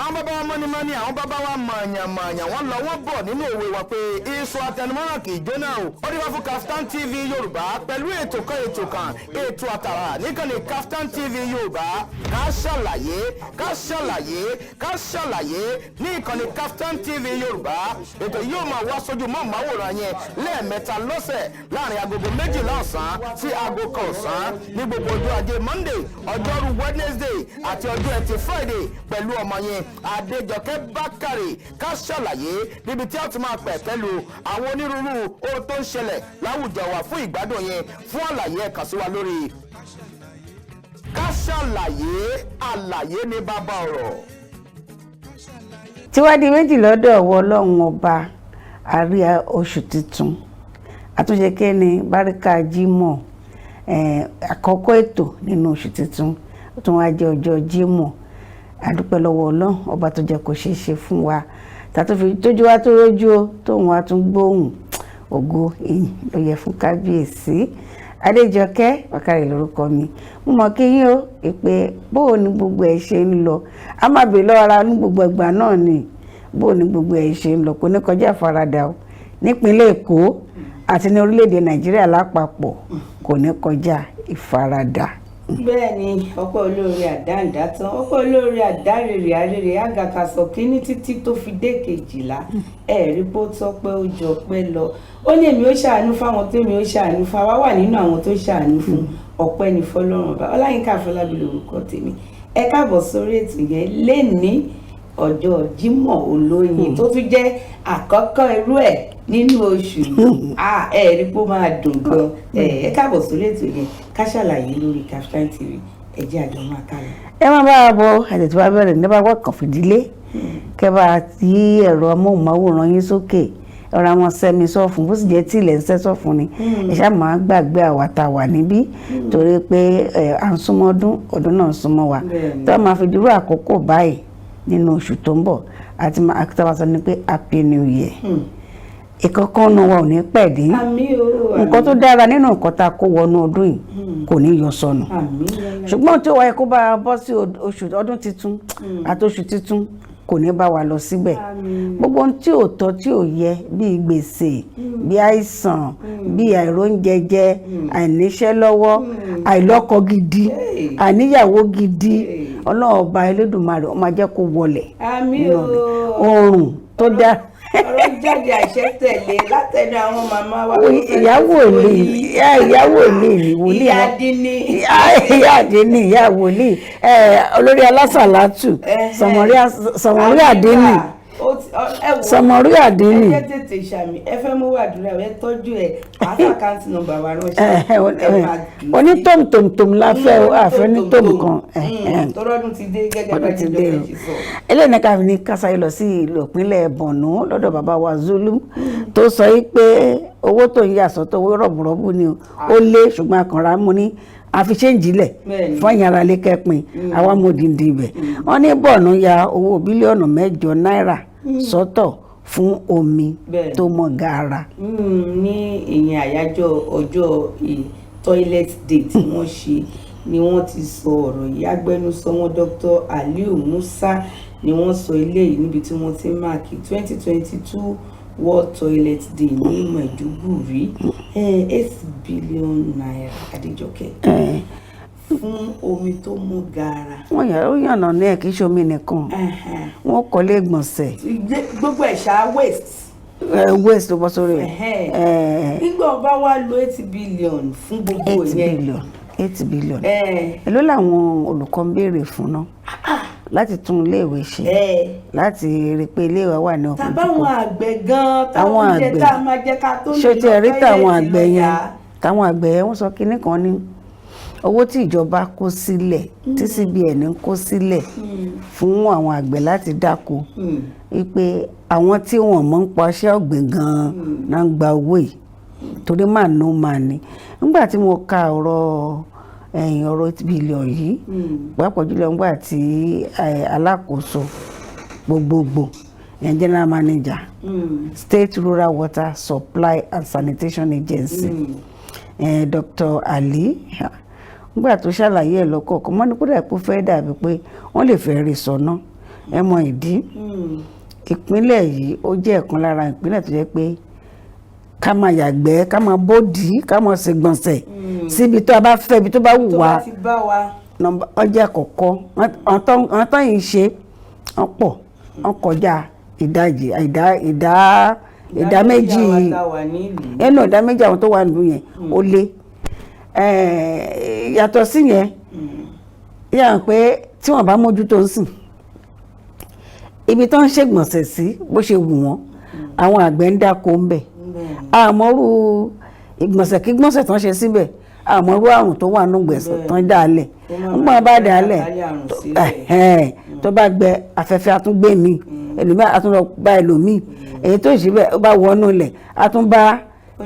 àwọn bàbá wa mọ́ni àwọn bàbá wa mọ̀ọ̀yàn wọ́n lọ wọ́n bọ̀ nínú òwe wa pé iṣu àtẹnumọ́ràn kì í jóná o. ó dé wá fún Kaftan TV Yorùbá pẹ̀lú ètò àtàrà níkànnì Kaftan TV Yorùbá ká ṣàlàyé ní ìkànnì Kaftan TV Yorùbá. ètò yóò máa wá sójú mọ́ màwòrán yẹn lẹ́ẹ̀mẹ́ta lọ́sẹ̀ láàrin agogo 12 ọ̀sán sí aago 1 ọ̀sán ní gbogbo ọjọ́ ajé Monday, ọjọ́rú Wednesday àti ọjọ́ ẹtì Friday pẹ̀lú ọmọ yẹn Adejoke Bakare ká ṣàlàyé níbi tí a ti máa pẹ̀ pẹ̀lú àwọn onírúurú ohun tó ń ṣẹlẹ̀ láwùjọ wa fún ìgbádùn yẹn. fún àlàyé ẹ kàn sí wa lórí ká ṣàlàyé àlàyé ní bàbá ọ̀rọ̀. Tíwádìí méjì lọ́dọ̀ ọwọ́ Ọlọ́run ọba àrí oṣù tuntun àtúnṣe kéne báríkà Jímọ̀ àkọ́kọ́ ètò nínú oṣù tuntun ó tún wá jẹ́ ọjọ́ Jímọ̀. Àdúpẹ́ lọ́wọ́ Ọlọ́run ọba tó jẹ́ kó ṣeé ṣe fún wa tàtó fi tójú wa tó rójú o tóun wa tún gbóhùn ògo ìyìn ló yẹ fún kábíyèsí. Adejoke Bakare lórúkọ mi. Mo mọ̀ kí yín o pé bóò ni gbogbo ẹ̀ ṣe ń lọ a máa bèèrè lọ́wọ́ ara ní gbogbo ìgbà náà ni bóò ni gbogbo ẹ̀ ṣe ń lọ kò ní kọjá ìfaradà o nípínlẹ̀ Èkó àti ní orílẹ̀-èdè Nàìjíríà lápapọ̀ kò ní kọjá ìfaradà. bẹ́ẹ̀ ni ọpẹ́ olóore àdáǹdá tán ọpẹ́ olóore àdárèrè arére àgàkàsọ kínní títí tó fi dé 12 ẹ̀rí bó tọ́pẹ́ ó jọ pẹ́ lọ. ó ní èmi ó ṣàánú fáwọn tèmi ó ṣàánú fún wa wà nínú àwọn tó ṣàánú fún ọpẹ́ ní fọlọ́run ọba. Ọláyínká Afọlábí lórúkọ tèmi. ẹ káàbọ̀ sórí ètò yẹn lénìí ọjọ́ Jímọ̀ olóyin tó tún jẹ́ àkọ́kọ́ irú ẹ̀ nínú oṣù ẹ̀rí bó máa dùn gan. ẹ káàbọ̀ sórí ètò yẹn ká ṣàlàyé lórí Kaftan TV ẹ jẹ́ àjọ máa ká lọ. ẹ má bá a bọ àtẹ̀tí wa bẹ̀rẹ̀ ní bá wà kàn fìdílé kẹ́ bá yí ẹ̀rọ amóhùnmáwòrán yín sókè ọ̀rọ̀ àwọn sẹ́mi sọ́fún bó sì jẹ́ tí ilẹ̀ ń sẹ́ sọ́fún ni ẹ ṣáà máa gbàgbé àwa tá wà níbí torí pé à ń súnmọ́ ọdún náà ń súnmọ́ wa tó máa fi dúró àkókò báyìí nínú oṣù tó ń bọ̀ àti máa sọ ni pé Happy New Year. ìkọ̀kan náà wà ò ní pẹ̀dé nǹkan tó dára nínú nǹkan tá a kó wọnú ọdún yìí kò ní yọ sọnù ṣùgbọ́n tí ó wáyé kó bá a bọ́ sí ọdún tuntun àti oṣù tuntun kò ní bá wa lọ síbẹ̀ gbogbo ohun tí ò tọ́ tí ò yẹ bíi gbèsè bíi àìsàn bíi àìróúnjẹjẹ àìníṣẹ́ lọ́wọ́ àìlọ́kọ gidi àìníyàwó gidi Ọlọ́run ọba Elédùmarè ó máa jẹ́ kó wọlẹ̀ oòrùn tó dá ọ̀rọ̀ jáde àṣẹ tẹ̀lé látẹnu àwọn màmá wa. ìyàwó ilé wòlíì ìyá àdínní ìyá wòlíì olórí alásàlátù sọmọrí àdínní sọmọrí àdínní. ẹ tètè ṣàmì ẹ fẹ́ mú wàdúrà ẹ tọ́jú ẹ àkáǹtì nọ́mbà wa ránṣẹ́. onítòmùtòmùtòmù la fẹ́ àfẹ́ ní tòmù kan. tọ́rọ́dún ti dé gẹ́gẹ́ bá ti dé sọ. eléyìí ká fi ní kásáyé lọ sí ìlú ìpínlẹ̀ Borno lọ́dọ̀ bàbá wa Zulu tó sọ pé owó tó ń yà sọ́tọ̀ owó rọ̀bùrọ̀bù ni ó lé ṣùgbọ́n akànrà mú ní àfi ṣéǹjì lẹ̀ fún ìyàrá lé kẹ́pin àwa mòdìndín ibẹ̀ wọ́n ní Borno ya owó bílíọ̀nù 8 náírà sọ́tọ̀ fún omi tó mọ́ gààrà. ní ìyẹn àyájọ́ ọjọ́ toilet day tí wọ́n ṣe ni wọ́n ti sọ ọ̀rọ̀ yìí agbẹnusọ wọn Dr. Aliu Musa ni wọ́n sọ eléyìí níbi tí wọ́n ti máàkì 2022 World Toilet Day ní Maiduguri 8 billion naira Adejoke fún omi tó mú gààrà. wọ́n yànnà ní ẹ̀ kì í ṣe omi nìkan wọ́n kọ́lé ìgbọ̀nsẹ̀. gbogbo ẹ̀ṣá waste ló bọ́ sórí ẹ̀. nígbà bá wá lo 8 billion fún gbogbo yẹn 8 billion èló làwọn olùkọ́ ń béèrè fún náà láti tún iléèwé ṣe láti rí pé iléèwé wà ní ọkùnrin kíkọ. tàbáwọn àgbẹ̀ gan táwọn oúnjẹ tá a máa jẹ ká tó ṣé tí ẹ rí táwọn àgbẹ̀ yẹn wọ́n sọ kinní kan ní owó tí ìjọba kó sílẹ̀ tí CBN kó sílẹ̀ fún àwọn àgbẹ̀ láti dáko wípé àwọn tí wọ́n mọ̀ ń pa iṣẹ́ ọ̀gbìn gan-an náà ń gba owó yìí torí màá ní màá ní nígbà tí mo ka ọ̀rọ̀ 8 billion yìí pàápàá jùlọ nígbà tí alákòóso gbogbogbò general manager State Rural Water Supply and Sanitation Agency Dr. Ali nígbà tó ṣàlàyé ẹ̀ lọ́kọ̀ọ̀kan wọ́n ní kódà kó fẹ́ dàbí pé wọ́n lè fẹ́ rí sọ́nà ẹ mọ ìdí. Ìpínlẹ̀ yìí ó jẹ́ ọ̀kan lára ìpínlẹ̀ tó jẹ́ pé ká máa yàgbẹ́ ká máa bódì ká máa ṣègbọ̀nsẹ̀ síbi tó a bá fẹ́ ibi tó bá wù wá ọjà àkọ́kọ́ àwọn tó yìí ṣe wọ́n pọ̀ wọ́n kọjá ìdajì ìdá méjì ẹnu ìdá méjì àwọn tó wà nílùú yẹn ó lé yàtọ̀ sí yẹn yà ń pé tí wọ́n bá mójútó ń sìn ibi tó ń ṣègbọ̀nsẹ̀ sí bó ṣe wù wọ́n àwọn àgbẹ̀ ń dáko ń bẹ̀ àmọ́rú ìgbọ̀nsẹ̀ kí gbọ̀nsẹ̀ tán ṣe síbẹ̀ àmọ́rú àrùn tó wà nùgbẹ̀sẹ̀ tán dálẹ̀ nígbà bá dálẹ̀ tó bá gbẹ afẹ́fẹ́ àtúngbé mi ẹlòmíì àtúnlọ bá ẹlòmíì èyí tó ṣe bẹ́ẹ̀ ó bá wọnú ilẹ̀ àtúnbá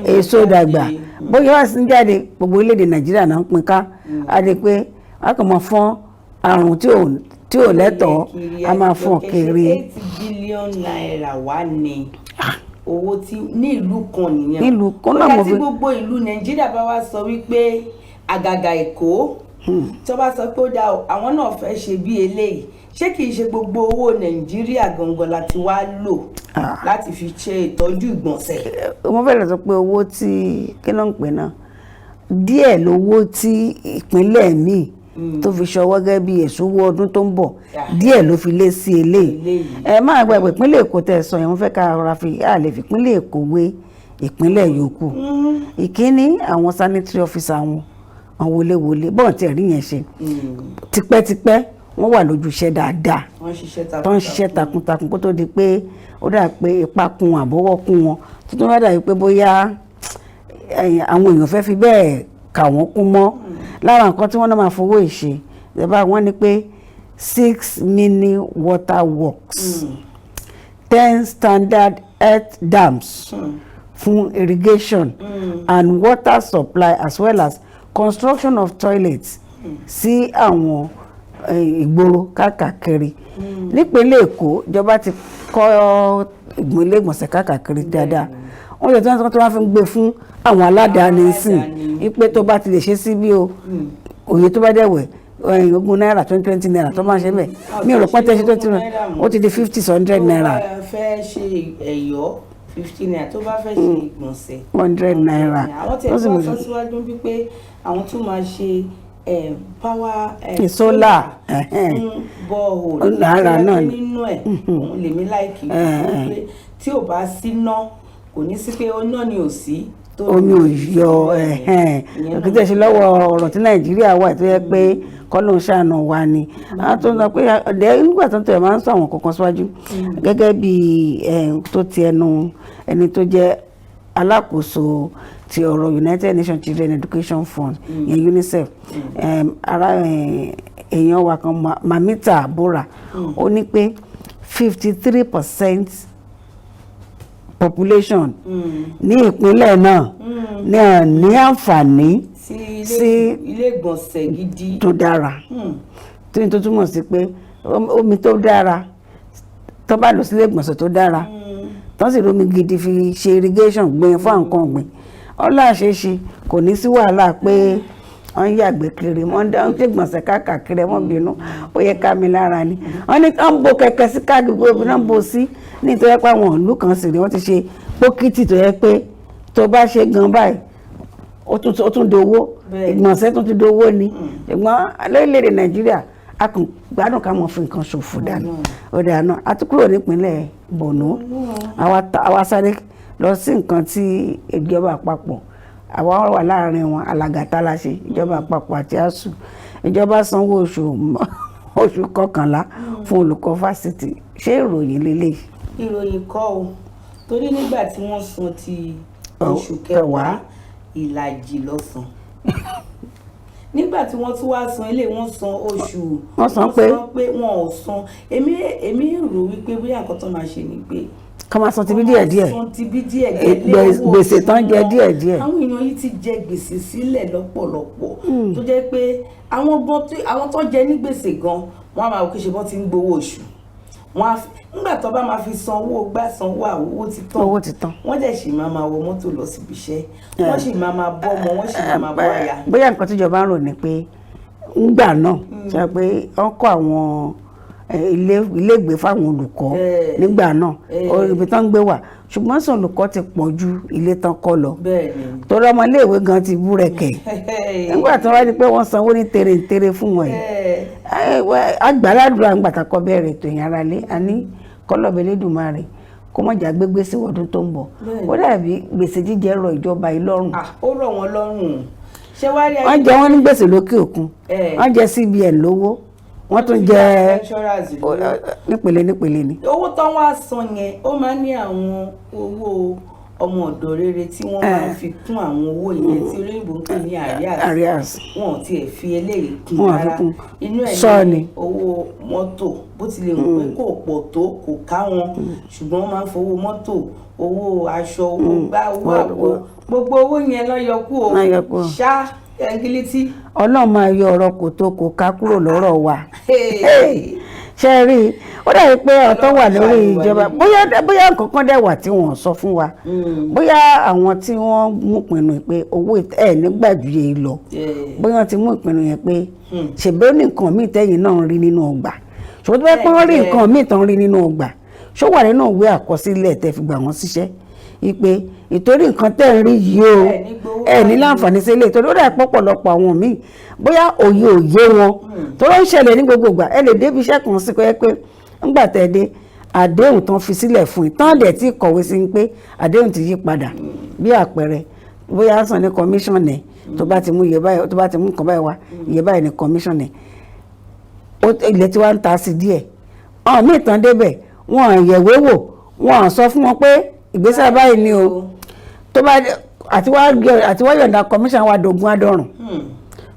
èso dàgbà bóyá wá sí jáde gbogbo orílẹ̀-èdè Nàìjíríà náà ń pín ká á di pé wọ́n kàn máa fọ́n àrùn tí ò lẹ́tọ̀ọ́ a máa fọ́n kiri. 8 billion naira wà ní owó tí ní ìlú kan nìyẹn. nílùú kan náà mo fi. ó yà tí gbogbo ìlú Nàìjíríà bá wá sọ wípé àgàgà Èkó tó bá sọ pé ó dá àwọn náà fẹ́ ṣe bí eléyìí ṣé kìí ṣe gbogbo owó Nàìjíríà gangan láti wá lò láti fi ṣe ìtọ́jú ìgbọ̀nsẹ̀. mo fẹ́ lọ sọ pé owó tí kí ló ń pè náà díẹ̀ lówó tí ìpínlẹ̀ míì tó fi ṣọwọ́ gẹ́gẹ́ bí èsúwó ọdún tó ń bọ̀ díẹ̀ ló fi lé sí eléyìí. Máa gbàgbé ìpínlẹ̀ Èkó tẹ̀ sọ yẹn mo fẹ́ ká rọra fi lè fi ìpínlẹ̀ Èkó wé ìpínlẹ̀ yòókù. Ìkíní àwọn sanitary officer wọn àwọn wọléwọlé bọ́ọ̀ tí ẹ̀rí yẹn ṣe tipẹ́tipẹ́ wọ́n wà lójú iṣẹ́ dáadáa tó ń ṣiṣẹ́ takuntakun kó tó di pé ó dà pé ipa kun àbọ̀wọ́ kún wọn tó tó bá dàbí pé bóyá àwọn èèyàn fẹ́ fi bẹ́ẹ̀ kà wọ́n kún mọ́ lára nǹkan tí wọ́n náà máa fowó ìṣe ìjọba wọn ni pé 6 mini water works 10 standard earth dams fún irrigation and water supply as well as construction of toilets sí àwọn ìgboro káàkiri. Nípínlẹ̀ Èkó ìjọba ti kọ́ ilé ìgbọ̀nsẹ̀ káàkiri dáadáa wọ́n jẹ́ tí wọ́n fi ń gbé fún àwọn aládàáni sìn wípé tó bá ti lè ṣe sí bí o òye tó bá dẹ̀wẹ̀ ogún náírà 20 naira tó máa ṣe bẹ́ẹ̀ mi ò rò pọ́n tẹ́ṣe 20 naira ó ti di 50 100 naira. tó bá fẹ́ ṣe ẹ̀yọ́ 50 naira tó bá fẹ́ ṣe ìgbọ̀nsẹ̀ 100 naira. àwọn tí wọ́n sọ síwájú wípé àwọn tún máa ṣe power solar borehole lára náà nínú ẹ̀ lèmi láìkì tí ò bá síná kò ní sí pé iná ni ò sí omi ò yọ òkìtẹ́ ṣe lọ́wọ́ ọ̀rọ̀ tí Nàìjíríà wà tó yẹ pé kọ́lọ́n ṣàánú wa ni àwọn tó ń sọ pé ọ̀dẹ́ nígbà tó ń tẹ̀ máa ń sọ àwọn kankan síwájú gẹ́gẹ́ bí tó ti ẹnu ẹni tó jẹ́ alákòóso ti ọ̀rọ̀ United Nations Children Education Fund yẹn UNICEF ara èèyàn wa kan Mamita Bora ó ní pé 53% population ní ìpínlẹ̀ náà ní àǹfààní sí ilé ìgbọ̀nsẹ̀ gidi tó dára tó túmọ̀ sí pé omi tó dára tó bá lọ sí ilé ìgbọ̀nsẹ̀ tó dára tó sì rómi gidi fi ṣe irrigation gbìn fún nǹkan ọ̀gbìn ọláṣẹ́ṣe kò ní sí wàhálà pé wọ́n yàgbẹ́ kiri wọ́n dá ń gbọ̀nsẹ̀ káàkiri wọ́n bínú ó yẹ ká mi lára ni wọ́n ní kán bo kẹ̀kẹ́ sí káàkiri gbogbo náà bo sí nítorí pé àwọn ìlú kan sì rí wọ́n ti ṣe pókítì tó yẹ pé tó bá ṣe gan báyìí ó tún dowó ìgbọ̀nsẹ̀ tún ti dowó ni ṣùgbọ́n lórílẹ̀‐èdè Nàìjíríà a kàn gbádùn ká mọ̀ fi nǹkan ṣòfò dànù ó dànù a tún kúrò nípínlẹ̀ Borno àwa sáré lọ sí nǹkan tí ìjọba àpapọ̀ àwa wà láàrin wọn alàgàtà la ṣe ìjọba àpapọ̀ àti ASUU ìjọba sanwó oṣù 11 fún olùkọ́ fásitì ṣé ìròyìn lélẹ̀? Ìròyìn kọ́ o torí nígbà tí wọ́n san ti oṣù kẹwàá ìlàjì lọ́sàn nígbà tí wọ́n tún wá san ilé wọ́n san oṣù wọ́n san pé wọn ò san èmi rò wípé bóyá nǹkan tó máa ṣe ni pé kọ́ máa san ti bí díẹ̀díẹ̀ gbèsè tán jẹ díẹ̀díẹ̀. àwọn èèyàn yìí ti jẹ gbèsè sílẹ̀ lọ́pọ̀lọpọ̀ tó jẹ́ pé àwọn tó jẹ ní gbèsè gan wọ́n á máa wò kí ṣe bọ́n ti ń gbowó oṣù wọ́n nígbà tó bá máa fi san owó gbá san owó àwo owó ti tán wọ́n dẹ̀ sì máa wọ mọ́tò lọ síbi iṣẹ́ wọ́n sì máa bọ́ ọmọ wọ́n sì máa bọ́ aya. bóyá nǹkan tíjọba ń rò ní pé ńgbà náà ṣe pé wọ́n kọ́ àwọn iléègbé fáwọn olùkọ́ nígbà náà ibi tán ń gbé wà ṣùgbọ́n sọ olùkọ́ ti pọ̀ ju ilé tán kọ́ lọ torí ọmọ iléèwé gan ti búrẹ́kẹ̀ nígbà tí wọ́n rí pé wọ́n sanwó ní tèrè fún wọn yìí àgbàládùra ń gbàtà kọ́ bẹ̀rẹ̀ ètò ìyára lé àní kọ́lọ́bẹ̀ lẹ́dùnmáre kó mọ̀ jà gbégbé sí ọdún tó ń bọ̀ ó dàbí gbèsè jíjẹ rọ ìjọba yìí lọ́rùn. ó rọ̀ wọ́n lọ́rùn ṣé wàá rí ayé. wọ́n jẹ wọ́n ní gbèsè lókè òkun wọ́n jẹ CBN lówó wọ́n tún jẹ nípele ni. owó tán wá san yẹn ó máa ń ní àwọn owó ọmọ ọ̀dọ̀ rere tí wọ́n máa ń fi kún àwọn owó yẹn tí olóyìnbó ń pè ní arrears wọn ò tiẹ̀ fi eléyìí kún rárá inú ẹ̀ ní owó mọ́tò bó tilẹ̀ wù pé kò pọ̀ tó kò ká wọn ṣùgbọ́n wọ́n máa ń fowó mọ́tò owó aṣọ owó gbá owó àpò gbogbo owó yẹn lọ́yọkú o ṣá ẹ̀ngílítì. ọlọ́run máa yọ ọ̀rọ̀ kò tó kò ká kúrò lọ́rọ̀ wa ṣe rí i ó dàbí pé ọ̀tọ̀ wà lórí ìjọba bóyá nǹkan kan dẹ̀ wà tí wọ́n sọ fún wa bóyá àwọn tí wọ́n mú ìpinnu pé owó ẹ̀ nígbàjúyè lọ bóyá wọ́n ti mú ìpinnu yẹn pé ṣèbí ó ní nǹkan míì tẹ́yìn náà ń rí nínú ọgbà ṣùgbọ́n tó bá pọ́n rí nǹkan míì tán rí nínú ọgbà ṣó wà nínú ìwé àkọsílẹ̀ tẹ́ fi gbà wọ́n síṣẹ́ ìpè ìtorí nǹkan tẹ́ ń rí yìí o ẹ ní láǹfààní sí ilé ìtọ́jú ó dà pọ̀pọ̀lọpọ̀ àwọn míì bóyá òye wọn tó ló ń ṣẹlẹ̀ ní gbogbo ìgbà ẹ lè débi iṣẹ́ kan sí pé ńgbà tẹ́ dé àdéhùn tán fi sílẹ̀ fún yín tán dẹ̀ tí kọ̀wé sí pé àdéhùn ti yí padà bí àpẹẹrẹ bóyá sàn ní kọmíṣọ̀nì tó bá ti mú iye báyìí tó bá ti mú nǹkan báyìí wá iye báyìí ní kọmíṣọ̀nì ilẹ̀ tí wàá ń ta sí díẹ̀ ọ̀hún míì tán débẹ̀ wọn yẹ̀wé wò wọn sọ fún wọn pé ìgbésẹ̀ báyìí ni o tó bá àti wá yọ̀ǹda commission wa dogun adọ́rùn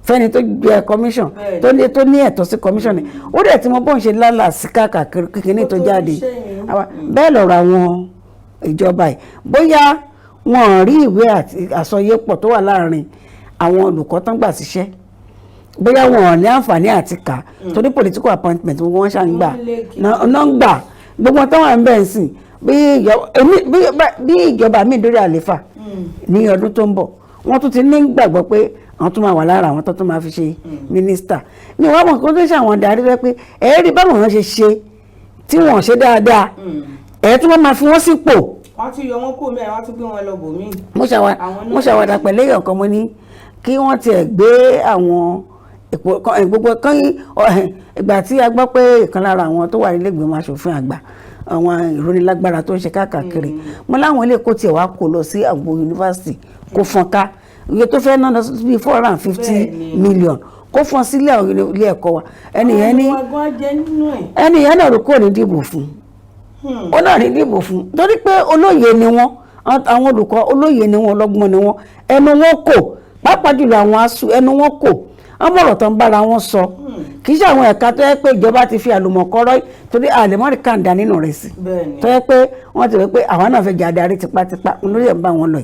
fẹ́ni tó gbé commission tó ní ẹ̀tọ́ sí commission ni ó dẹ̀ tí mo bọ́n ṣe lálà sí káàkiri kíkiní tó jáde bẹ́ẹ̀ lọ̀rọ̀ àwọn ìjọba yìí bóyá wọn rí ìwé àsọyépọ̀ tó wà láàrin àwọn olùkọ́ tán gbà síṣẹ́ bóyá wọn ò ní àǹfààní àti kà torí political appointment gbogbo wọn ṣáà ń gbà náà ń gbà gbogbo táwọn ẹ̀ ń bẹ̀ ń sìn bí ìjọba mi dórí àléfà ní ọdún tó ń bọ̀ wọ́n tún ti ní gbàgbọ́ pé àwọn tó máa wà lára àwọn tó máa fi ṣe mínísítà ní wọ́n mọ̀ kó tó ṣe àwọn darí rẹ pé ẹ̀ẹ́rì báwọn ṣe ṣe tí wọ́n ṣe dáadáa ẹ̀ẹ́ tí wọ́n máa fi wọ́n sípò. wọ́n tún yọ wọ́n kó mẹ́rin wọ́n tún gbé wọn lọ bòmí. mo ṣàwádà pẹ̀lú èèyàn kan mo ní kí wọ́n tiẹ̀ gbé àwọn gbogbo kan ìgbà tí a gbọ́ pé ìkan lára àwọn tó wà nílé ìgbìmọ̀ aṣòfin àgbà àwọn ìrónilágbára tó ń ṣe káàkiri mo láwọn ilé kó tiẹ̀ wá kó lọ sí àwọn yunifásitì kó fọ́n ká iye tó fẹ́ náà lọ sí bíi 450 million kó fọ́n sílẹ̀ ilé ẹ̀kọ́ wa ẹnìyẹn náà rò kó ní dìbò fún ó náà ní dìbò fún torí pé olóye ni wọ́n àwọn olùkọ́ olóye ni wọ́n ọlọ́gbọ́n ni wọ́n ẹnu wọn kò pàápàá jùlọ àwọn asù ẹnu wọn kò ọmọọ̀rọ̀ tó ń bára wọn sọ kì í ṣe àwọn ẹ̀ka tó yẹ pé ìjọba ti fi àlùmọ̀kọ́rọ́ torí àlèmọ́rì kàǹdà nínú rẹ̀ sí tó yẹ pé wọ́n ti rẹ̀ pé àwọn náà fẹ́ jẹ́ adarí tipátipá olórí ẹ̀ ń bá wọn lọ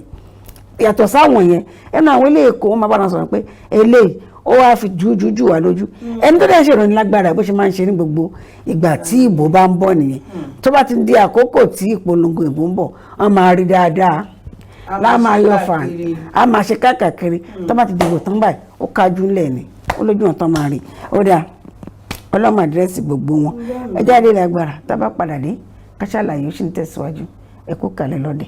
yàtọ̀ sáwọn yẹn ẹnu àwọn ilé ẹ̀kọ́ wọn máa bá wọn sọ̀rọ̀ pé eléyìí ó wá fi jù wá lójú ẹni tó dẹ̀ ṣe ìròyìn lágbára bó ṣe máa ń ṣe ní gbogbo ìgbà tí ìbò bá ń bọ̀ nìyẹn tó bá ti di àkókò tí ìpolongo ìbò ń bọ̀ wọ́n máa rí dáadáa láàmà yọ fàn á máa ṣe káàkiri tó bá ti dìbò tán báyìí ó kájú ńlẹ̀ ni ó lójú ọ̀tán máa rí ó dáa ọlọ́mọ àdírẹ́sì gbogbo wọn ẹ jáde lágbára tá a bá padà dé Kasalaye ó sì ń tẹ̀síwájú ẹ kú kalẹ̀ lọ́dẹ.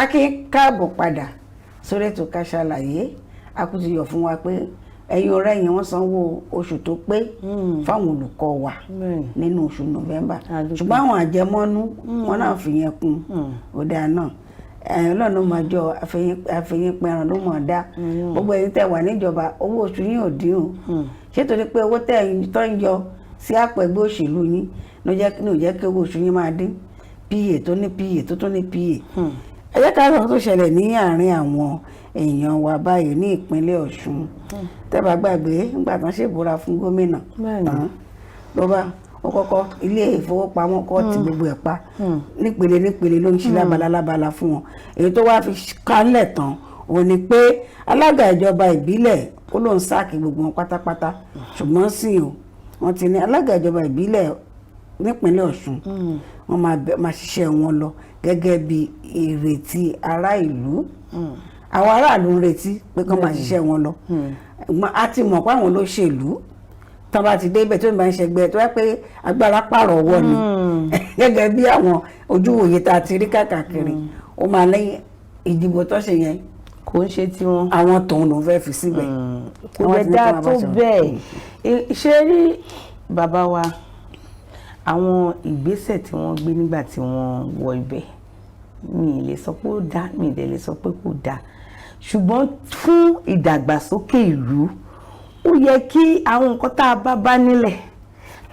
a kì í káàbọ̀ padà sórí ètò Kasalaye a kò ti yọ̀ fún wa pé ẹ̀yin ọ̀rẹ́ yẹn wọ́n sanwó oṣù tó pé fáwọn olùkọ́ wa nínú oṣù November ṣùgbọ́n àwọn àjẹmọ́nú wọn náà fi yẹn kún ọ̀dà náà ọlọ́run máa jọ àfẹ̀yìn pẹran ló mọ̀ dá gbogbo ẹ̀yin tẹ́ wà níjọba owó oṣù yín ò dín o ṣé torí pé owó tẹ́ tó ń yọ sí àpò ẹgbẹ́ òṣèlú yín ló jẹ́ kí owó oṣù yín máa dín pa tó ní pa tó tún ní pa ẹ jẹ́ ká sọ tó ṣẹlẹ̀ ní àárín àwọn èèyàn wa báyìí ní ìpínlẹ̀ Ọ̀ṣun tẹ́bà gbàgbé nígbà tán ṣèbúra fún gómìnà ló bá ó kọ́kọ́ ilé ìfowópamọ́ kọ́ ti gbogbo ẹ̀ pa nípele ló ń ṣe lábala fún wọn. Èyí tó wá fi kálẹ̀ tán òun ni pé alága ìjọba ìbílẹ̀ ó lóun sáàkì gbogbo wọn pátápátá, ṣùgbọ́n sí o wọ́n ti ní alága ìjọba ìbílẹ̀ nípínlẹ̀ Ọ̀ṣun wọ́n máa ṣiṣẹ́ wọn lọ gẹ́gẹ́ bí ìrètí ará ìlú. Àwọn aráàlú ń retí pé kán máa ṣiṣẹ́ wọn lọ. A ti mọ̀ pé àwọn olóṣèlú tán bá ti débẹ̀ tó ń bá ń ṣẹgbẹ́ tó wá pé agbára pààrọ̀ ọwọ́ ni gẹ́gẹ́ bí àwọn ojúwòye tá a ti rí káàkiri ó máa lẹ́yìn ìdìbò tó ṣe yẹn kò ń ṣe tiwọn. Àwọn tòun ló fẹ́ fi síbẹ̀. Kò lè dá tó bẹ́ẹ̀. Ṣé rí bàbá wa àwọn ìgbésẹ̀ tí wọ́n gbé nígbà tí wọ́n wọ ibẹ̀ mi ì lè sọ pé ó dá mi ì dẹ̀ lè sọ pé kò dá, ṣùgbọ́n fún ìdàgbàsókè ìlú ó yẹ kí àwọn nǹkan tá a bá nílẹ̀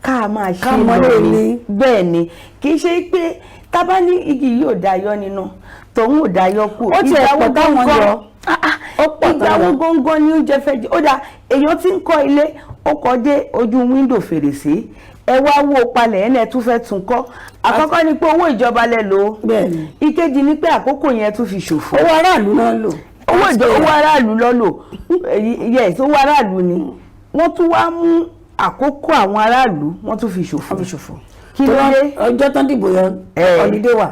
ká máa ṣe lórí. Bẹ́ẹ̀ ni kì í ṣe pé tá bá ní igi yìí ò dayọ́ nínú tòun ò dayọ́ kù. Ó ti ẹ̀pọ̀ táwọn yọ ìgbàwó góńgó ni oúnjẹ fẹ́ jẹ. Ó dà èèyàn tí ń kọ́ ilé ó kọ́ dé ojú wíńdò fèrèsé ẹ wá wó palẹ̀ ẹ̀ tún fẹ́ tún kọ́. Àkọ́kọ́ ni pé owó ìjọba lẹ lò ó. Ìkejì ni pé àkókò yẹn tún fi ṣòfò. Owó aráàlú náà lò. Owó aráàlú lọ lò. Yes, owó aráàlú ni. Wọ́n tún wá mú àkókò àwọn aráàlú wọ́n tún fi ṣòfò. Kí ló dé? Ọjọ́ tán dìbò yẹn ọ̀lídé wà.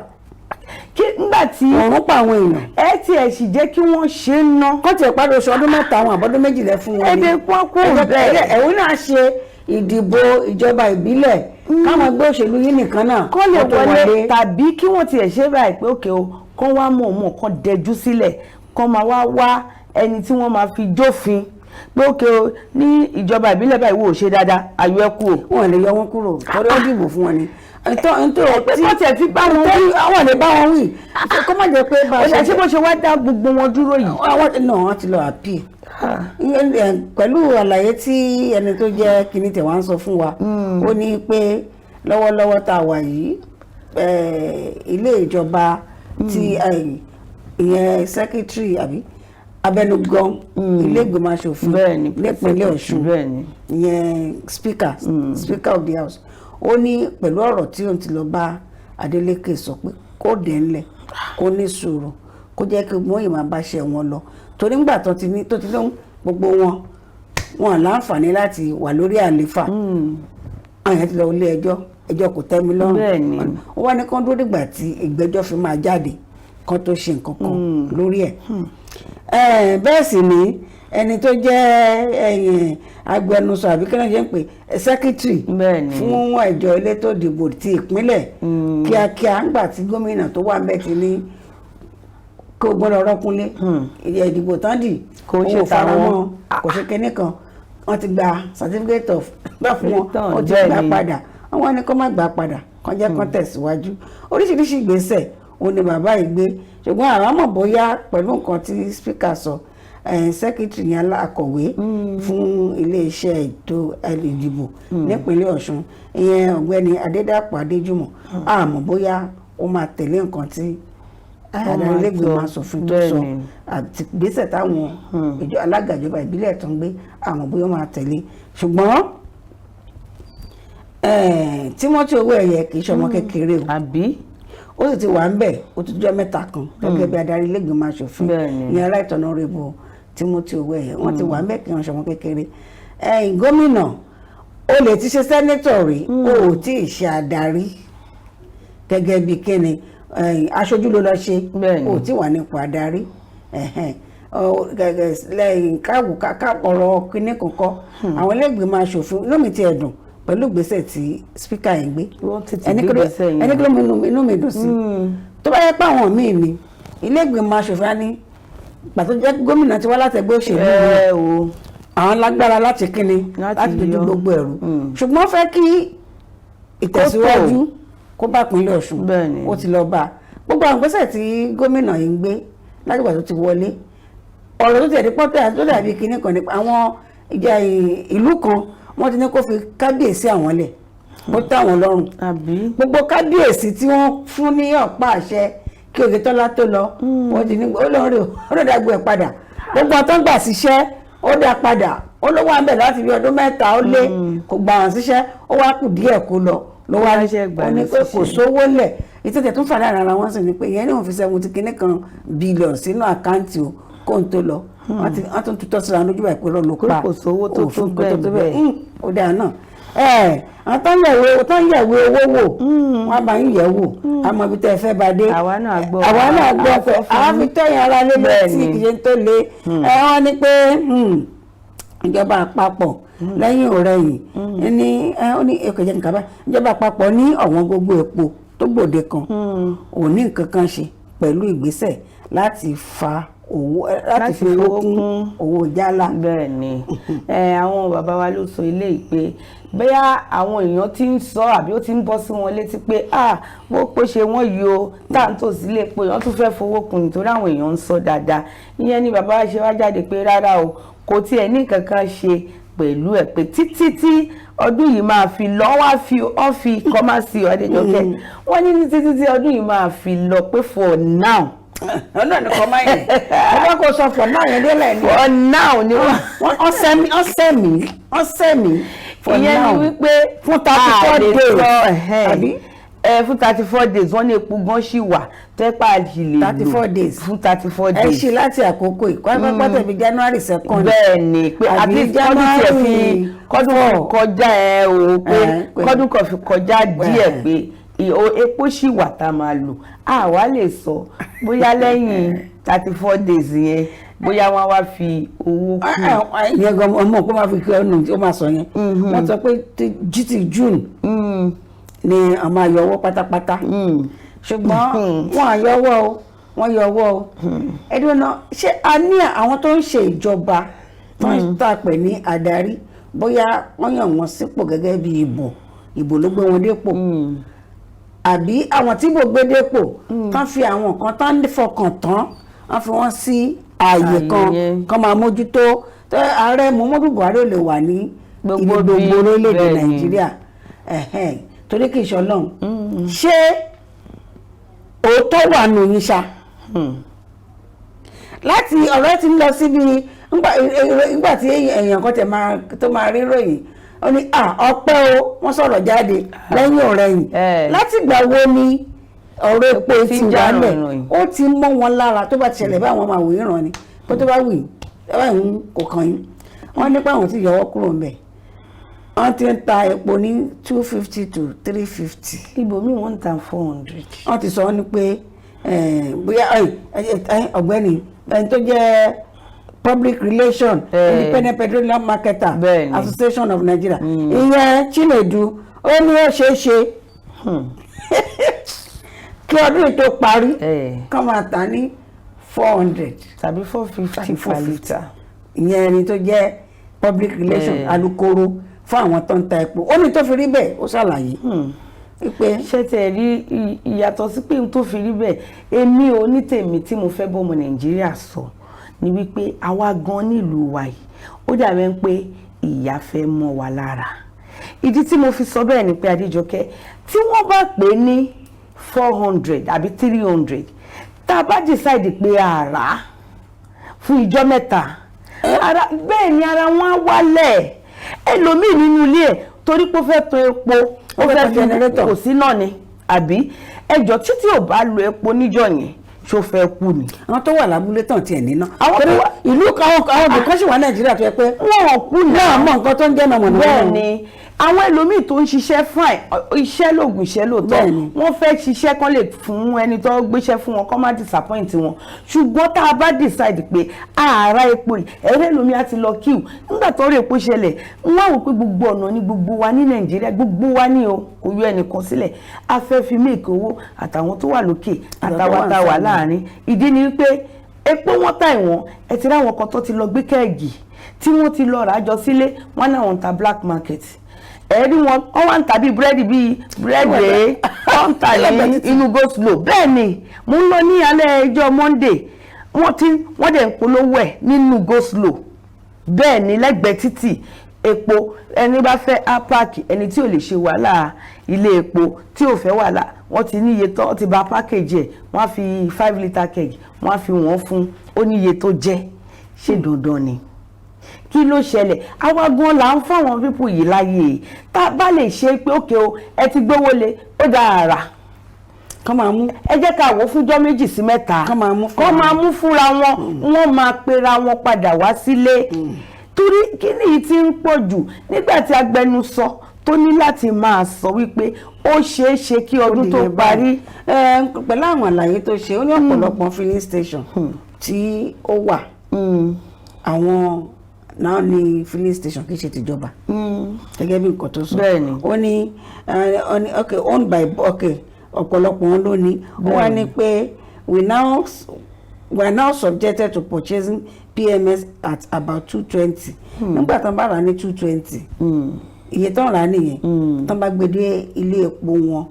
Kí nígbà tí ọ̀run pa àwọn èèyàn. Tí ẹ̀ sì jẹ́ kí wọ́n ṣe ń ná. Kọ́ tiẹ̀ parí oṣù ọdún mẹ́ta àwọn àbọ̀dún méjìlá fún wọn. Ẹbí pọ́nkú bẹ́ẹ̀. Ẹ̀wọ́n náà ṣe ìdìbò ìjọba ìbílẹ̀ káwọn ẹgbẹ́ òṣèlú yìí nìkan náà kọ́ lè wọlé, tàbí kí wọ́n tiẹ̀ ṣe báyìí pé òkè o kán wá mọ̀ kán dẹjú sílẹ̀ kán máa wá ẹni tí wọ́n máa fi jófin pé òkè o ní ìjọba ìbílẹ̀ báyìí wò ó ṣe dáadáa ayọ̀ ẹ kú o. Wọn lè yọ wọn kúrò torí ó dìbò fún wọn ni. Wọ́n tiẹ̀ fi bá wọn wí. Àwọn lè bá wọn wí. Kó má jẹ́ pé bá a ṣe. Ṣé bó ṣe wá dá gbogbo wọn dúró yìí? Wọ́n ti lọ àpì. Pẹ̀lú àlàyé tí ẹni tó jẹ́ kíní tẹ̀ wá ń sọ fún wa ó ní pé lọ́wọ́lọ́wọ́ tá a wà yìí ilé ìjọba tí ìyẹn sẹ́kítírì àbí abẹnugan ilé ìgbìmọ̀ aṣòfin nípínlẹ̀ Ọ̀ṣun ìyẹn speaker of the house ó ní pẹ̀lú ọ̀rọ̀ tí òun ti lọ bá Adeleke sọ pé kó dẹ̀ ńlẹ̀ kó ní sùúrù kó jẹ́ kí wọ́n yìí máa bá ṣe wọn lọ torí ńgbà tó ti lóhùn gbogbo wọn láǹfààní láti wà lórí àléfà àwọn yẹn ti lọ ilé ẹjọ́ kò tẹ́ mi lọ́rùn ó wá ní kán dúró dìgbà tí ìgbẹ́jọ́ fi máa jáde kán tó ṣe nǹkan kan lórí ẹ̀. Bẹ́ẹ̀ sì ni ẹni tó jẹ́ agbẹnusọ àbí kí wọ́n ṣe ń pè sẹ́kítírì fún ẹ̀jọ́ elétò ìdìbò ti ìpínlẹ̀ kíákíá ńgbà tí gómìnà tó wà ńbẹ̀ ti ní kó gbọ́dọ̀ rọ́kúnlé ìdìbò tán dì kò ṣe faramọ́ kò ṣe kinní kan wọ́n ti gba certificate of gbà fún wọn wọ́n ti gbà padà àwọn ẹni kó má gbà padà kán jẹ́ kán tẹ̀síwájú oríṣiríṣi ìgbésẹ̀ òun ni bàbá yìí gbé ṣùgbọ́n àwọn àmọ̀ bóyá pẹ̀lú nǹkan tí speaker sọ secretary yẹn akọ̀wé fún iléeṣẹ́ ètò ìdìbò nípínlẹ̀ Ọ̀ṣun ìyẹn ọ̀gbẹ́ni Adédàpọ̀ Adéjùmọ̀ àmọ́ bóyá ó máa tẹ̀lé nǹkan tí adarí lẹ́gbẹ̀ẹ́ máa sọ̀fin tó sọ àti gbèsè táwọn alága ìjọba ìbílẹ̀ tó ń gbé àmọ́ bóyá ó máa tẹ̀lé ṣùgbọ́n Timothy Owóẹ̀yẹ kì í ṣọmọ kékeré o àbí ó sì ti wà ń bẹ̀ ó ti jọ́ mẹ́ta kan gẹ́gẹ́ bí adarí lẹ́gbẹ̀ẹ́ máa ṣòfin ìyẹn right honourable Timothy Owóẹ̀yẹ wọ́n ti wà ń bẹ̀ kí wọ́n ṣọmọ kékeré gómìnà ó lè ti ṣe sẹ́nẹ́tọ̀ rí ó ò tí ì ṣe adarí gẹ́gẹ́ bí kíni aṣojú ló lọ ṣe ó ti wà nípò adarí ọ̀rọ̀ kíní kọ̀ọ̀kan àwọn ẹlẹ́gbẹ̀ẹ́ máa ṣòfin lómi ti ẹ̀dùn pẹ̀lú ìgbésẹ̀ tí spíkà yẹn gbé ẹni kí ló inú mi dùn sí tó bá yẹ pé àwọn míì ni ilé ìgbìmọ̀ aṣòfin á ní pàtó jẹ́ gómìnà tí wá látẹ̀gbẹ́ òṣèlú àwọn lágbára láti kíni láti dojú gbogbo ẹ̀rú ṣùgbọ́n fẹ́ kí ìtẹ̀síwájú kó bá ìpínlẹ̀ Ọ̀ṣun ó ti lọ bá gbogbo àwọn ìgbésẹ̀ tí gómìnà yìí ń gbé látìgbà tó ti wọlé ọ̀rọ̀ tó ti ẹ̀dí pọ́tẹ́ tó dàbí kíní kan nípa àwọn ìjà ìlú kan wọ́n ti ní kó fi kábíyèsí àwọn lẹ̀ ó táwọn lọ́rùn gbogbo kábíyèsí tí wọ́n fún ní ọ̀pá àṣẹ kí Oyètọ́lá tó lọ wọ́n ti ní olórí olódàgbò ẹ̀ padà gbogbo ọ̀tọ́ ń gbà síṣẹ́ ó dá padà ó ló wà ń bẹ̀ láti bí ọdún 3 ó lé kò gbà hàn síṣẹ́ ó wá kù díẹ̀ kó lọ ló wá ní pé kò sówó lẹ̀ ìtẹ̀tẹ̀ tún fà lára wọn sì ni pé ìyẹn ní òun fi 70 kìíní kan bílíọ̀nù sínú àkáǹtì o kó n tó lọ wọ́n tún tutọ́ síra lójú báyìí pé lọ́ọ́ ló pa kò sówó tó tó bẹ́ẹ̀ ó dáa náà àwọn tó ń yẹ̀wé owó wò wọ́n bá ń yẹ̀ wò àmọ́ ibi tẹ́ ẹ fẹ́ bá dé àwa náà gbọ́ pé àwọn fi tẹ́yìn ara lé létí ìyẹn tó le wọ́n ní pé ìjọba àpapọ̀ lẹ́yìn ọ̀rẹ́yìn ó ní èkó jẹ́ nǹkan báyìí ìjọba àpapọ̀ ní ọ̀wọ́n gbogbo epo tó gbòde kan ò ní nǹkan kan ṣe pẹ̀lú ìgbésẹ̀ láti fa owó láti fi owó kún owó jálá. bẹ́ẹ̀ ni àwọn bàbá wa ló sọ eléyìí pé bóyá àwọn èèyàn ti ń sọ àbí ó ti ń bọ́ sí wọn létí pé bó pé ṣe wọ́n yìí o táǹtò sílé pé wọ́n tún fẹ́ fowó kún nítorí àwọn èèyàn ń sọ dáadáa ìyẹn ni bàbá wa ṣe wá jáde pé rárá o kò tiẹ̀ ní kankan ṣe pẹ̀lú ẹ̀ pé títí tí ọdún yìí máa fi lọ wọ́n fi kọ́másì Adéjọkẹ́ wọ́n ní títí tí ọdún yìí máa fi lọ pé for now ọ̀nà ni kọ́ máa yẹn ọba kò sọ for now yẹn délẹ̀ ni for now ni wọ́n sẹ́mi for now ìyẹn ni wípé fún 34 days àbí fún 34 days wọ́n ní epo gan ṣì wà tẹ́pà àjìlè lò 34 days fún 34 days ẹ ṣe láti àkókò ìkọ́ tẹ̀bí January 2nd bẹ́ẹ̀ ni pé àbí kọ́dún kọjá o pé kọ́dún kan fi kọjá díẹ̀ pé epo ṣì wà tá a máa lò àwa lè sọ bóyá lẹ́yìn 34 days yẹn bóyá wọ́n wá fi owó kù. ìyẹn gan ọmọ kó máa fi kí ọ̀nà tí ó máa sọ yẹn wọ́n sọ pé GT June ni a máa yọ owó pátápátá ṣùgbọ́n wọ́n yọ owó o ẹ̀dùn náà ṣé a ní àwọn tó ń ṣe ìjọba tó ń tàpẹ̀ ní adarí bóyá wọ́n yàn wọ́n sípò gẹ́gẹ́ bí ìbò ló gbé wọn dépò àbí àwọn tí ìbò gbé dépò tán fi àwọn kan tán fọkàn tán wọ́n fi wọ́n sí ààyè kan máa mójútó ààrẹ Muhammadu Buhari lè wà ní gbogbo orílẹ̀-èdè Nàìjíríà torí kì í ṣọlọ́run ṣé òótọ́ wà nù yín ṣá láti ọ̀rẹ́ ti ń lọ síbi nígbà tí èèyàn kan tó máa rí ròyìn ó ní ọpẹ́ o wọ́n sọ̀rọ̀ jáde lẹ́yìn ọ̀rẹ́yìn láti gbà wo ni ọ̀rọ̀ epo ti wà lẹ̀ ó ti mọ́ wọn lára tó bá ti ṣẹlẹ̀ báwọn máa wò í ràn ni kó tó bá wì í kò kàn yín wọ́n nípa àwọn tí yọwọ́ kúrò ń bẹ̀ wọ́n ti ń ta epo ní 250 to 350. ibòmíì wọ́n ń ta 400. wọ́n ti sọ ní pé bóyá ọ̀gbẹ́ni ẹni tó jẹ́ public relation independent petroleum marketer association of Nigeria ìyẹn Chinedu ó ní ó ṣeé ṣe kí ọdún tó parí kán máa tà ní 400 tàbí 450 ìyẹn ẹni tó jẹ́ public relation alukoro fún àwọn tó ń ta epo ó ní tó fi rí bẹ́ẹ̀ ó ṣàlàyé pé ṣé tẹ̀ rí ìyàtọ̀ sí pé n tó fi rí bẹ́ẹ̀ èmi ò ní tèmi tí mo fẹ́ bọ́mọ Nàìjíríà sọ ni wípé àwa gan nílùú wa yìí ó dàbẹ̀ ń pé ìyà fẹ́ mọ́ wa lára ìdí tí mo fi sọ bẹ́ẹ̀ ni pé Adéjọkẹ́ tí wọ́n bá pè ní 400 àbí 300 tá a bá decide pé àrà fún ìjọ mẹ́ta bẹ́ẹ̀ ni ara wọn á wálẹ̀ ẹlòmíì nínú ilé ẹ̀ torí pé ó fẹ́ tan epo ó fẹ́ fi kò sí náà ni àbí ẹjọ́ títí ò bá lo epo níjọ́ yẹn ṣó fẹ́ kú ni. àwọn tó wà lábúlé tán tiẹ̀ níná. ìlú àwọn bìkan sì wà Nàìjíríà tó yẹ pé wọ́n kú náà mọ̀ nǹkan tó ń jẹ́ mọ̀mọ́ náà. bẹ́ẹ̀ ni àwọn ẹlòmíì tó ń ṣiṣẹ́ fine iṣẹ́ lóògùn iṣẹ́ lóòótọ́ wọ́n fẹ́ ṣiṣẹ́ kán lè fún ẹni tó gbéṣẹ́ fún wọn kán má disappoint wọn ṣùgbọ́n tá a bá decide pé ààrá epo ẹ̀rẹ́ lómi á ti lọ kíw nígbà tó rí epo ṣẹlẹ̀ wọ́n á wò pé gbogbo ọ̀nà ni gbogbo wa ní Nàìjíríà gbogbo wa ní o kò yọ ẹnìkan sílẹ̀ a fẹ́ fi méèkì owó àtàwọn tó wà lókè àtàwọn tá a wà láàrin ìdí ni wípé epo wọn tà ìwọ̀n ẹ ti ráwọn kan tó ti lọ gbé kẹ́ẹ̀gì tí wọ́n ti lọ ràjọ sílé wọ́n náà wọ́n ta black market ẹ̀rí wọn wá ń tàbí búrẹ́dì bíi búrẹ́dì wọ́n ń tà ní inú go slow bẹ́ẹ̀ ni mo ń lọ ní alẹ́ ẹjọ́ Monday wọ́n dẹ̀ ń polówó ẹ̀ nínú go slow bẹ́ẹ̀ ni lẹ́gbẹ̀ẹ́ títì epo ẹni bá fẹ́ apáàkì ẹni tí ò lè ṣe wàhálà ilé epo tí ò fẹ́ wàhálà wọ́n ti níye tán wọ́n ti bà pákéjì ẹ̀ wọ́n á fi 5 litre keg wọ́n á fi wọ́n fún ó níye tó jẹ́ ṣé dandan ni kí ló ṣẹlẹ̀ àwa gan là ń fáwọn pípù yìí láyè tá a bá lè ṣe pé òkè o ẹ ti gbówó lé ó dára kán máa mú ẹ jẹ́ ká wò fúnjọ́ 2 sí 3 kán máa mú fúnra wọn wọ́n máa pera wọn padà wá sílé torí kí ni ti ń pọ̀ jù nígbà tí agbẹnusọ tó ní láti máa sọ wípé ó ṣeé ṣe kí ọdún tó parí pẹ̀lú àwọn àlàyé tó ṣe ó ní ọ̀pọ̀lọpọ̀ filling station tí ó wà àwọn náà ní filling station kì í ṣe tìjọba gẹ́gẹ́ bí nǹkan tó sọ ó ní owned by ọ̀pọ̀lọpọ̀ wọn ló ní ó wá ní pé we are now subjected to purchasing PMS at about 220 nígbà tán bá rà ní 220 iye tán rà nìyẹn tán bá gbé dé ilé epo wọn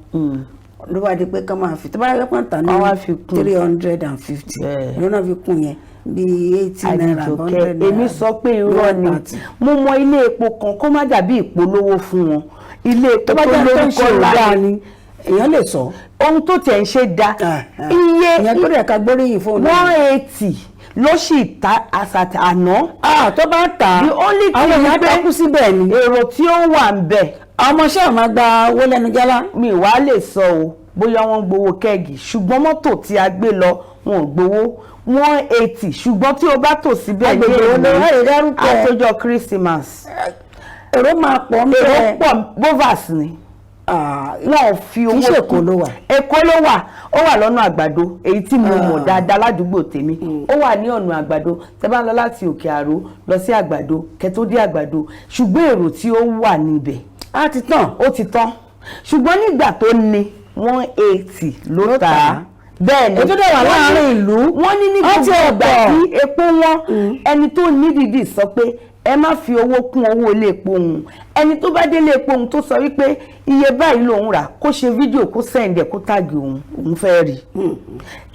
ló bá di pé kán máa fi tó bá yẹ pọ́n tà ní 350 ló náà fi kún yẹn bí 80 naira 100 naira. èmi sọ pé irọ́ ni mo mọ ilé epo kan kó má dàbí ìpolówó fún wọn ilé epo tó lórúkọ lára ni èèyàn lè sọ ohun tó tẹ̀ ń ṣe da iye ìyẹn tó rẹ̀ ká gbóríyìn fún 180 ló sì ta àsàtà àná. tó bá tà the only thing àwọn èèyàn takú síbẹ̀ ni èrò tí ó wà ń bẹ̀. ọmọọṣẹ́ máa gba owó lẹ́nu jálá. mi wá lè sọ o bóyá wọ́n gbowó kẹ́ẹ̀gì ṣùgbọ́n mọ́tò tí a gbé lọ wọn ò gbowó 180 ṣùgbọ́n tí o bá tò síbẹ̀ ní èmi àtọjọ́ Christmas. èrò máa pọ̀ ń bẹ̀. èrò pọ̀ bovas ni. wọn ò fi owó kì í ṣe Èkó ló wà. Èkó ló wà ó wà lọ́nà àgbàdo èyí tí mo mọ̀ dáadáa ládùúgbò tèmi ó wà ní ọ̀nà àgbàdo tẹ́ bá lọ láti òkè àró lọ sí àgbàdo kẹ́ tó dé àgbàdo ṣùgbọ́n èrò tí ó wà níbẹ̀ á ti tàn ó ti tán ṣùgbọ́n nígbà tó ní 180 ló tà á bẹ́ẹ̀ ni ètò dẹ̀wà láàrin ìlú wọ́n ní ní gbogbo ìgbà tí epo wọn ẹni tó ní dìdì sọ pé ẹ má fi owó kún owó ilé epo òun ẹni tó bá délé epo òun tó sọ wípé iye báyìí lòun rà kó ṣe fídíò kó sẹ́ǹdẹ̀ kó tàgì òun fẹ́ rí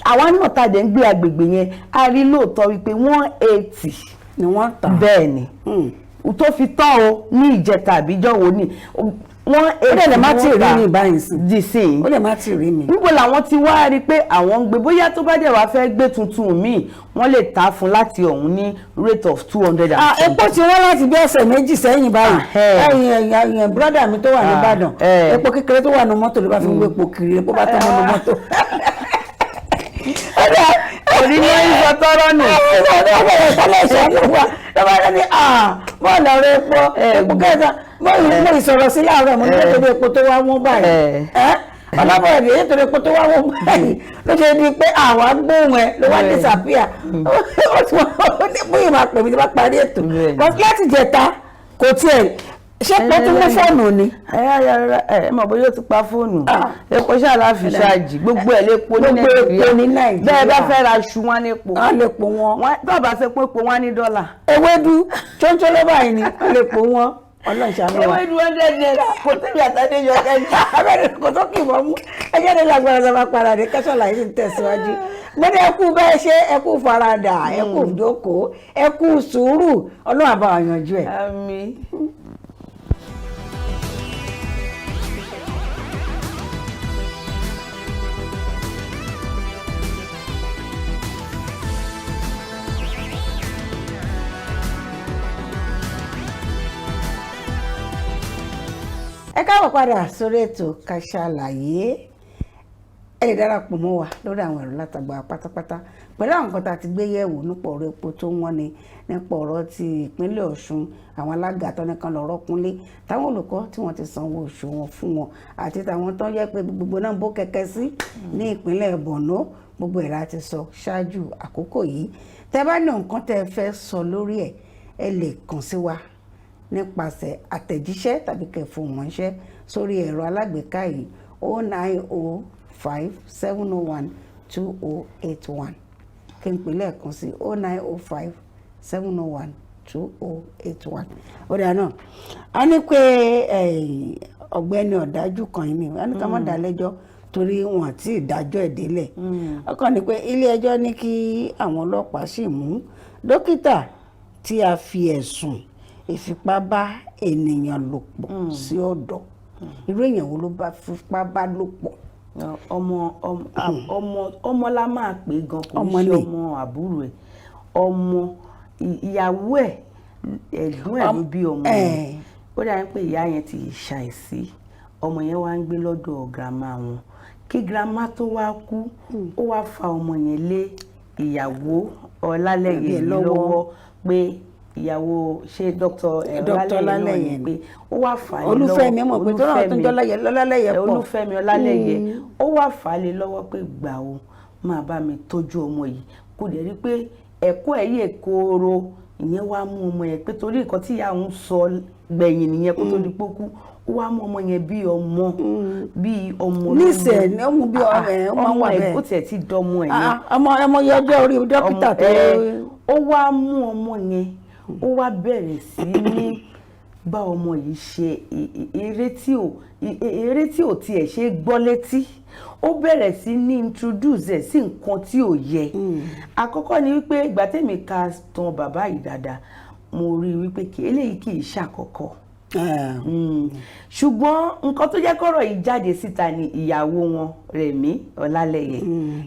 àwa náà tàdé ń gbé agbègbè yẹn a rí lóòótọ́ wípé 180 ni wọ́n tà bẹ́ẹ̀ ni tó fi tán o ní ìjẹta àbíjọ́ wo ni wọ́n èdè lè má ti rí mi báyìí sí di sí i ó lè má ti rí mi. níbo làwọn ti wá rí i pé àwọn ń gbé bóyá tó bá dẹ̀ wá fẹ́ gbé tuntun míì wọ́n lè ta fún láti ọ̀hún ní rate of 200. epo ti wọ́n láti bí ọ̀sẹ̀ méjì sẹ́yìn báyìí ẹ̀yìn brọ́dà mi tó wà ní Ìbàdàn epo kékeré tó wà ní mọ́tò ló bá fi ń gbé epo kiri epo bá tán mọ́nú mọ́tò. òní ní ìfọ̀ tọrọ nù. bọ́ọ̀lù ọ̀rọ̀ epo kẹta mo ìsọ̀rọ̀ sí láàárọ̀ mo ní nítorí epo tó wá wọ́n báyìí ọlọ́pàá ẹ̀dẹ̀ nítorí epo tó wá wọ́n báyìí ló ṣe di pé àwa gbóhùn ẹ ló wá disappear ó ní bóyá máa pè mí tí wọ́n parí ètò láti jẹta kò tiẹ̀ ṣé pé tí mo fóònù ni. ẹ mọ̀ bóyá ó ti pa fóònù epo ṣáàlà fi ṣáàjì gbogbo ẹ̀ lépo ní Nàìjíríà bẹ́ẹ̀ bá fẹ́ ra aṣù wọn lépo wọ́n lè po wọn bá bá ṣe pé epo wọn ní $1. ewédú ṣóńṣó ló báyìí ni wọ́n lè po wọn ọlọ́ọ̀ṣàmọ́ wa. ewédú 100 naira kò tẹ́bi Adejoke abẹ́rẹ́ kò tó kì í mọ́ mú ẹjẹ́ ní lágbára sábà padà ní Kasalaye sì ń tẹ̀síwájú gbọ́dọ̀ ẹkú bẹ́ẹ̀ ṣe ẹkú faradà ẹkú ìjókòó ẹkú sùúrù Ọlọ́run àbá wa yanjú ẹ̀. Àmín. ẹ káàbọ̀ padà sórí ètò Kasalaye ẹ lè darapọ̀ mọ́ wa lórí àwọn ẹ̀rọ látagbà pátápátá pẹ̀lú àwọn nǹkan tá a ti gbé yẹ̀wò nípa ọ̀rọ̀ epo tó wọ́n ni nípa ọ̀rọ̀ ti ìpínlẹ̀ Ọ̀ṣun àwọn alága tó nìkan lọ́rọ̀ kúnlé táwọn olùkọ́ tí wọ́n ti sanwó oṣù wọn fún wọn àti táwọn tó yẹ pé gbogbo náà bó kẹ̀kẹ́ sí ní ìpínlẹ̀ Borno gbogbo ẹ̀ láti sọ ṣáájú àkókò yìí tẹ́ bá ní nǹkan tẹ́ fẹ́ sọ lórí ẹ̀ ẹ lè kàn sí wa nípasẹ̀ àtẹ̀jíṣẹ́ tàbí kẹfù wọ́nṣẹ́ sórí ẹ̀rọ alágbèéká yìí 09057012081 kí n pè lẹ́ẹ̀kan sí 09057012081. ó dáa náà a ní pé ọ̀gbẹ́ni ọ̀dájú kan yìí ni a ní ká má dá lẹ́jọ́ torí wọn àti ìdájọ́ ìdílẹ̀ ọkàn ni pé ilé ẹjọ́ ní kí àwọn ọlọ́pàá sì mú dókítà tí a fi ẹ̀sùn ìfipá bá ènìyàn lò pọ̀ sí ọ̀dọ̀ irú èèyàn wo ló bá fipá bá lò pọ̀. ọmọ la máa pè gan kò ní ṣe ọmọ àbúrò ẹ̀ ọmọ ìyàwó ẹ̀ ẹ̀gbọ́n ẹ̀ ló bí ọmọ yẹn ó dàbí pé ìyá yẹn ti ṣàìsí ọmọ yẹn wá ń gbé lọ́dọ̀ girama wọn kí girama tó wá kú ó wá fa ọmọ yẹn lé ìyàwó Ọlálẹ́yẹ lọ́wọ́ pé ìyàwó ṣe Dr. Ọlálẹ́yẹ náà pé ó wá fà á lé lọ́wọ́ Olúfẹ́mi mọ̀ pé tọ́lá tó ń jọ Ọlálẹ́yẹ pọ̀ Olúfẹ́mi Ọlálẹ́yẹ ó wá fà á lé lọ́wọ́ pé gbà ó máa bá mi tọ́jú ọmọ yìí kò dẹ̀ rí pé ẹ̀kọ́ ẹ̀ yè kooro ìyẹn wá mú ọmọ yẹn pé torí nǹkan tí ìyá òun sọ gbẹ̀yìn nìyẹn kó tó di pókú ó wá mú ọmọ yẹn bí ọmọ níṣẹ́ ni ó mú bí ọmọ ẹ̀ ó tiẹ̀ ti dọ́mọ ẹ̀ yẹn ọmọ yẹn ọjọ́ orí dókítà tó ó wá mú ọmọ yẹn ó wá bẹ̀rẹ̀ sí ní bá ọmọ yìí ṣe eré tí ò tiẹ̀ ṣe gbọ́ létí ó bẹ̀rẹ̀ sí ní introduce ẹ̀ sí nǹkan tí ò yẹ àkọ́kọ́ ni wípé ìgbà tẹ́mi ka tan bàbá yìí dáadáa mo rí wípé eléyìí kì í ṣàkọ́kọ́ ṣùgbọ́n nǹkan tó jẹ́ kọ́rọ̀ yìí jáde síta ni ìyàwó wọn Rẹ̀mí Ọlálẹ́yẹ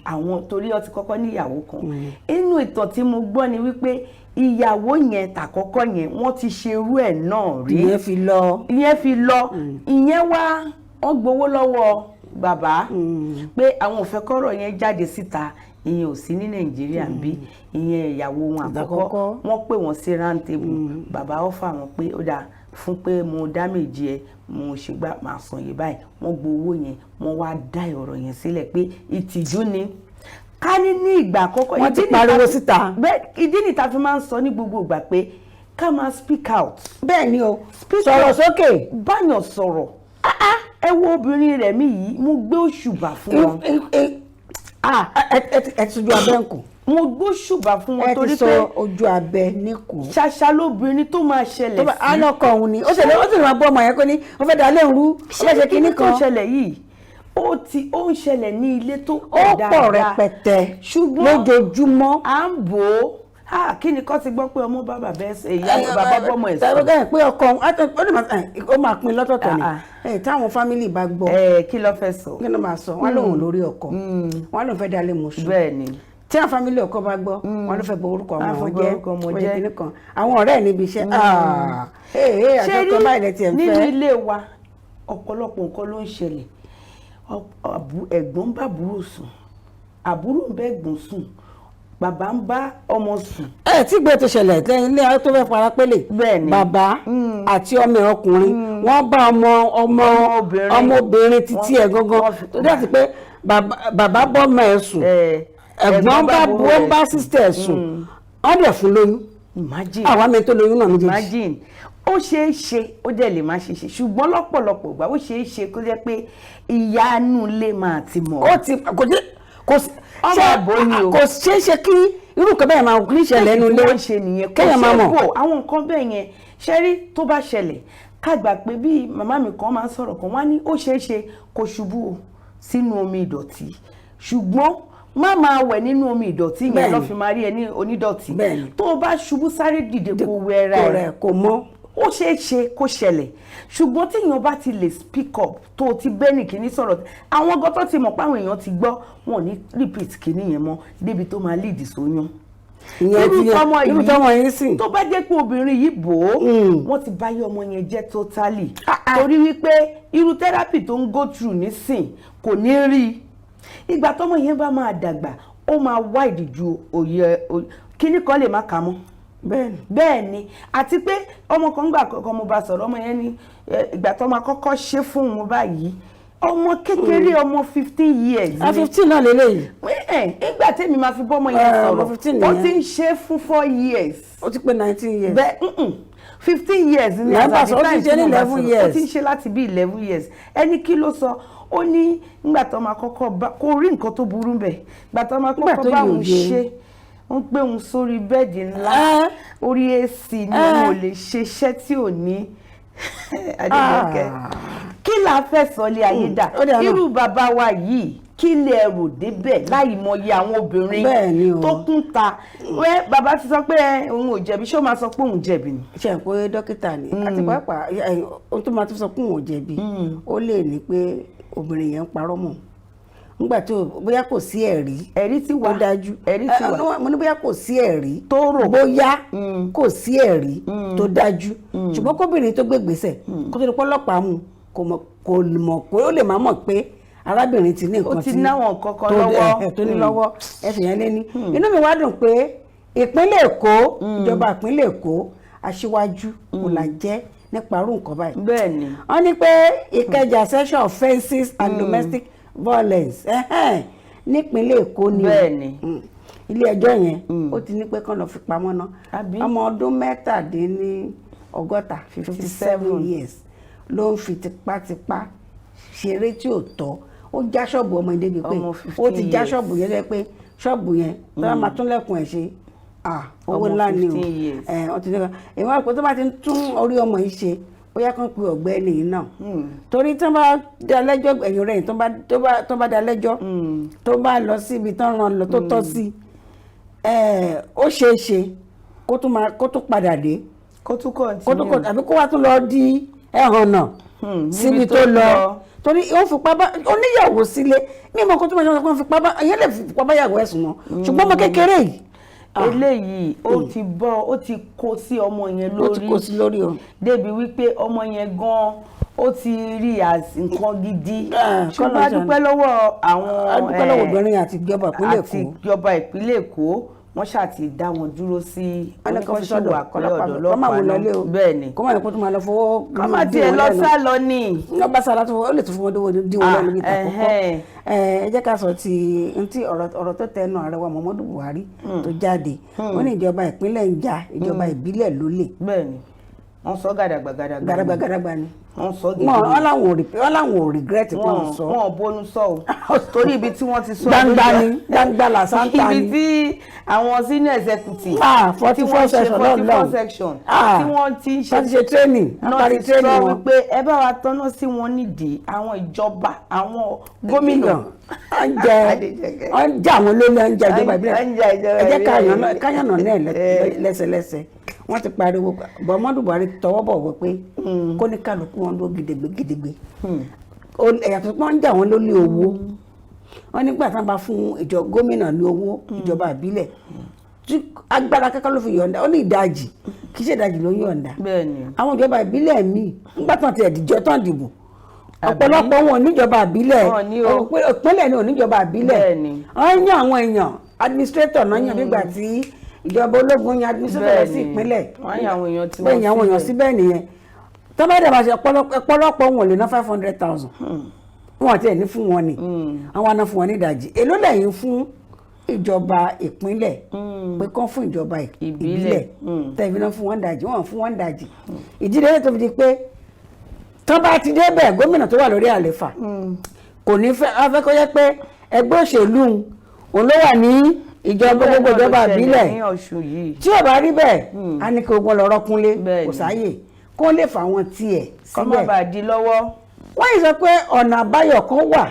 àwọn torí ó ti kọ́kọ́ níyàwó kan inú ìtàn tí mo gbọ́ ni wípé ìyàwó yẹn tàkọ́kọ́ yẹn wọ́n ti ṣerú ẹ̀ náà rí ìyẹn fi lọ ìyẹn wá wọ́n gbowó lọ́wọ́ bàbá pé àwọn ò fẹ́ kọ́rọ̀ yẹn jáde síta ìyẹn ò sí ní Nàìjíríà bí ìyẹn ìyàwó wọn àkọ́kọ́ wọ́n pè wọ́n sí round table bàbá ọ̀fà wọn pé ó dáa fún pé mo dá méjì ẹ mo ṣègbà máa san yìí báyìí wọ́n gbowó yẹn wọ́n wá dá ọ̀rọ̀ yẹn sílẹ̀ pé ìtìjú ni ká ní ìgbà àkọ́kọ́ wọ́n ti pariwo síta ìdí ni ta fi máa ń sọ ní gbogbo ìgbà pé ká máa speak out. bẹ́ẹ̀ ni o sọ̀rọ̀ sókè báyọ̀ sọ̀rọ̀ ẹ wo obìnrin rẹ̀ mi yìí mo gbé òṣùbà fún wọn. ẹ ti ju abẹ́ nkù. mo gbé òṣùbà fún wọn torí pé ẹ ti sọ ojú abẹ níkù. ṣàṣà lóbìnrin tó máa ṣẹlẹ̀ sí. alọ́kọ̀ òun ni ó sì máa bọ́ ọmọ yẹn kó ní ó fẹ́ dá lé òru ó fẹ́ ṣe kinní kan. tó ṣẹlẹ̀ yìí ó ń ṣẹlẹ̀ ní ilé tó pọ̀ dáadáa. ó pọ̀ rẹpẹtẹ lójoojúmọ́. à ń bò ó kí ni kọ́ ti gbọ́ pé ọmọ bá bàbá ìyá bàbá bọ́mọ ẹ̀ sọ. pé ọkọ ó máa pín lọ́tọ̀ọ̀tọ̀ ni táwọn fámìlì bá gbọ́. kí ló fẹ́ sọ. kí ló máa sọ wọn lòun lórí ọkọ wọn lòun fẹ́ dalẹ̀ mọ̀ṣú. bẹ́ẹ̀ ni. tí àwọn fámìlì ọkọ bá gbọ́ wọn ló fẹ́ bọ orúkọ ọmọ wọn jẹ́ àwọn ọ̀rẹ́ ẹ̀ níbi iṣẹ́ àjọkọ báyìí lẹ tiẹ̀ ń fẹ́. nínú ilé wa ọ̀pọ̀lọpọ̀ nǹkan ló ń ṣẹlẹ̀ ẹ̀gbọ́n ń bá àbúrò sùn àbúrò ń bá ẹ̀gbọ́n sùn bàbá ń bá ọmọ sùn. tí gbé tó ṣẹlẹ̀ lẹ́yìn ilé tó fẹ́ fara pélé bàbá àti ọmọ ọkùnrin wọ́n bá ọmọbìnrin títí ẹ̀ gangan tó dẹ́ ti pé bàbá bọ́ ọmọ ẹ̀ sùn ẹ̀gbọ́n bá sísítẹ̀ ẹ̀ sùn wọ́n dẹ̀ fún lóyún àwọn àmì tó lóyún náà méjèèjì. ó ṣeé ṣe ó dẹ̀ lè má ṣe ṣe ṣùgbọ́n lọ́pọ̀lọpọ̀ ìgbà ó ṣeé ṣe kó jẹ́ pé ìyá inú ilé máa ti mọ̀. kò ṣeé ṣe kí irú kan bẹ́ẹ̀ máa níṣẹ̀lẹ̀ nínú ilé kéèyàn máa mọ̀. àwọn nǹkan bẹ́ẹ̀ yẹn ṣẹ́rí tó bá ṣẹlẹ̀ ká gbà pé bí màmá mi kan máa ń sọ̀rọ̀ kan wá ní ó ṣeé ṣe kó ṣubú sínú omi ìdọ̀tí ṣùgbọ́n má máa wẹ̀ nínú omi ìdọ̀tí yẹn lọ́ fi máa rí ẹ ní onídọ̀tí tó o bá ṣubú sáré dìde kó wẹ ara ẹ kò mọ́. ó ṣeé ṣe kó ṣẹlẹ̀ ṣùgbọ́n tí èèyàn bá ti lè speak up tó o ti bẹ́ẹ̀nì kìíní sọ̀rọ̀ àwọn gọ́tọ́ ti mọ̀ páwọn èèyàn ti gbọ́ wọn ò ní repeat kìíní yẹn mọ́ débi tó máa lead sóyún. irú tọmọ yìí sì. tó bá jẹ́ pé obìnrin yìí bò ó wọ́n ti bá yé ọmọ yẹn jẹ́ totally torí wípé irú therapy tó ń go through nísìn kò ní rí ìgbà tọmọ yẹn bá máa dàgbà ó máa wide ju òye kíní kan lè má kà mọ́. bẹ́ẹ̀ ni àti pé ọmọ kan gbà kọ́kọ́ mo bá sọ̀rọ̀ ọmọ yẹn ní ìgbà tó máa kọ́kọ́ ṣe fún un báyìí ọmọ kékeré ọmọ 15 years. 15 náà lélẹ́yìí. ìgbà tèmi máa fi bọ́ ọmọ yẹn sọ̀rọ̀ ó ti ń ṣe fún 4 years. ó ti pé 19 years. bẹ́ẹ̀ 15 years ní àtàkì táìmù tí mo bá sọ̀rọ̀ ó ti ń ṣe láti bí 11 years ẹni kí ló sọ ó ní nígbà tó máa kọ́kọ́ bá kó rí nǹkan tó burú bẹ̀ ìgbà tó máa kọ́kọ́ bá òun ṣe wọ́n gbé òun sórí bẹ́ẹ̀dì ńlá orí AC ni mo lè ṣe iṣẹ́ tí ò ní Adejoke kí la fẹ́ sọ lé ayé dà irú bàbá wa yìí kí lè rò débẹ̀ láì mọyì àwọn obìnrin tó kún ta bàbá ti sọ pé òun ò jẹ̀bi ṣé ó máa sọ pé òun jẹ̀bi ni. ṣe pé dókítà ni àti pàápàá ohun tó máa tún sọ pé òun ò jẹ̀bi ó lè ní pé obìnrin yẹn ń parọ́ mọ́ nígbà tí bóyá kò sí ẹ̀rí ti wà tó dájú ẹ̀rí ti wà mo ní bóyá kò sí ẹ̀rí tó rò bóyá kò sí ẹ̀rí tó dájú ṣùgbọ́n kóbìnrin tó gbé gbèsè kó tó di pọ́lọ́pàá mú kò mọ̀ pé ó lè má mọ̀ pé arábìnrin ti ní nǹkan ó ti náwọn kankan lọ́wọ́ tó ní lọ́wọ́ ẹ̀sìn yẹn lé ní inú mi wá dùn pé ìpínlẹ̀ Èkó ìjọba ìpínlẹ̀ Èkó aṣíwájú kò là jẹ́ nípa irú nǹkan báyìí. Bẹ́ẹ̀ni. Wọ́n ní pé Ìkẹjà sexual offences and domestic violence nípínlẹ̀ Èkó ni ilé ẹjọ́ yẹn ó ti ní pé kán lọ fi pamọ́ ná ọmọ ọdún 67 57 years ló ń fi tipátipá ṣeré tí ò tọ́ ó já ṣọ́ọ̀bù ọmọ ìdẹ́bi pé ó ti já ṣọ́ọ̀bù yẹn lẹ́ pé ṣọ́ọ̀bù yẹn tó bá máa tún lẹ́kùn ẹ̀ ṣe owó ńlá ni o ti nígbà ìwọ́n àpò tó bá ti ń tún orí ọmọ yìí ṣe ó yá kán pe ọ̀gbẹ́ni yìí náà torí tó bá dá lẹ́jọ́ ẹ̀yìn rẹ̀ tó bá dá lẹ́jọ́ tó bá lọ sí ibi tó ràn lọ tó tọ́ sí ó ṣeé ṣe kó tún padà dé kó tún kọ̀ àbí kó wá tún lọ di ẹ̀hàn náà síbi tó lọ torí ó fipá bá oníyàwó sílé mímọ kó tó máa ń sọ pé ó fipá bá èyàn lè fipá bá yàwó ẹ̀sùn mọ́ ṣùgbọ́n ọmọ kékeré yìí eléyìí ó ti kó sí ọmọ yẹn lórí ó ti kó sí lórí o débi wípé ọmọ yẹn gan ó ti rí as nǹkan gidi ṣùgbọ́n a dúpẹ́ lọ́wọ́ àwọn obìnrin àti ìjọba ìpínlẹ̀ Èkó wọ́n ṣàti dá wọn dúró sí oníkọ́ṣọ́dọ̀ àkọlẹ̀ ọ̀dọ̀ ọlọ́pàá náà bẹ́ẹ̀ ni kọ́ máa ní kó tó máa lọ fọwọ́ kọ́ máa tiẹ̀ lọ sá lọ ní wọ́n bá sá látọ̀ ó lè tún fún wọn díwọ́ lẹ́nu níta kọ́kọ́ ẹ jẹ́ ká sọ ti ọ̀rọ̀ tó tẹnu ààrẹ wa Muhammadu Buhari tó jáde wọ́n ní ìjọba ìpínlẹ̀ ń jà ìjọba ìbílẹ̀ lólè bẹ́ẹ̀ ni wọ́n sọ gàdàgbà ni wọ́n sọ gidi wọ́n láwọn ò regret pé wọ́n sọ wọ́n bónú sọ o torí ibi tí wọ́n ti sọ gbangba làṣántà ni ibi tí àwọn senior executive 44 section tí wọ́n ti ṣe training náà ti sọ wípé ẹ bá wa tọ́nà sí wọn nídìí àwọn ìjọba àwọn gómìnà wọ́n jà wọn lórí oúnjẹ ìjọba ìbílẹ̀ ẹ jẹ́ káyànnà náà lẹ́sẹlẹ́sẹ wọ́n ti pariwo Muhammadu Buhari tọwọ́ bọ̀ wọ pé kó ní kálukú wọn ló gidigbe ẹ̀yàtọ̀ pé wọ́n ń jà wọn lórí owó wọ́n nígbà tí wọ́n bá fún gómìnà ní owó ìjọba ìbílẹ̀ tí agbára kankan ló fi yọ̀ǹda ó ní ìdajì kì í ṣe ìdajì ló ń yọ̀ǹda àwọn ìjọba ìbílẹ̀ míì nígbà tí wọ́n ti ẹ̀dìjọ́ tán dìbò ọ̀pọ̀lọpọ̀ wọn oníjọba ìbílẹ̀ ìpínlẹ̀ ní oníjọba ìbílẹ̀ wọ́n yàn àwọn èèyàn administrator náà yàn nígbà tí ìjọba ológun yan administrator sí ìpínlẹ̀ wọ́n yàn àwọn èèyàn síbẹ̀ nìyẹn tó bá dẹ̀ bá ṣe ọ̀pọ̀lọpọ̀ wọn lè ná 500,000 wọn tiẹ̀ ní fún wọn ni àwọn àna fún wọn ní ìdajì èló lẹ́yìn fún ìjọba ìpínlẹ̀ pé kán fún ìjọba ìbílẹ̀ tẹ̀bí náà fún wọn ìdajì wọn fún wọn ìdajì ìdílé tó fi di pé tó bá ti débẹ̀ gómìnà tó wà lórí àléfà kò ní fẹ́ afẹ́ kó yẹ pé ẹgbẹ́ òṣèlú òun ló wà ní ìjọba gbogbo ìjọba ìbílẹ̀ tí ò bá rí bẹ́ẹ̀ á ní kí ogun lọ́rọ́ kúnlé kò sáyè kó lè fà wọn tiẹ̀ síbẹ̀ kọ́ má bàa di lọ́wọ́. wọ́n yìí sọ pé ọ̀nà àbáyọ kan wà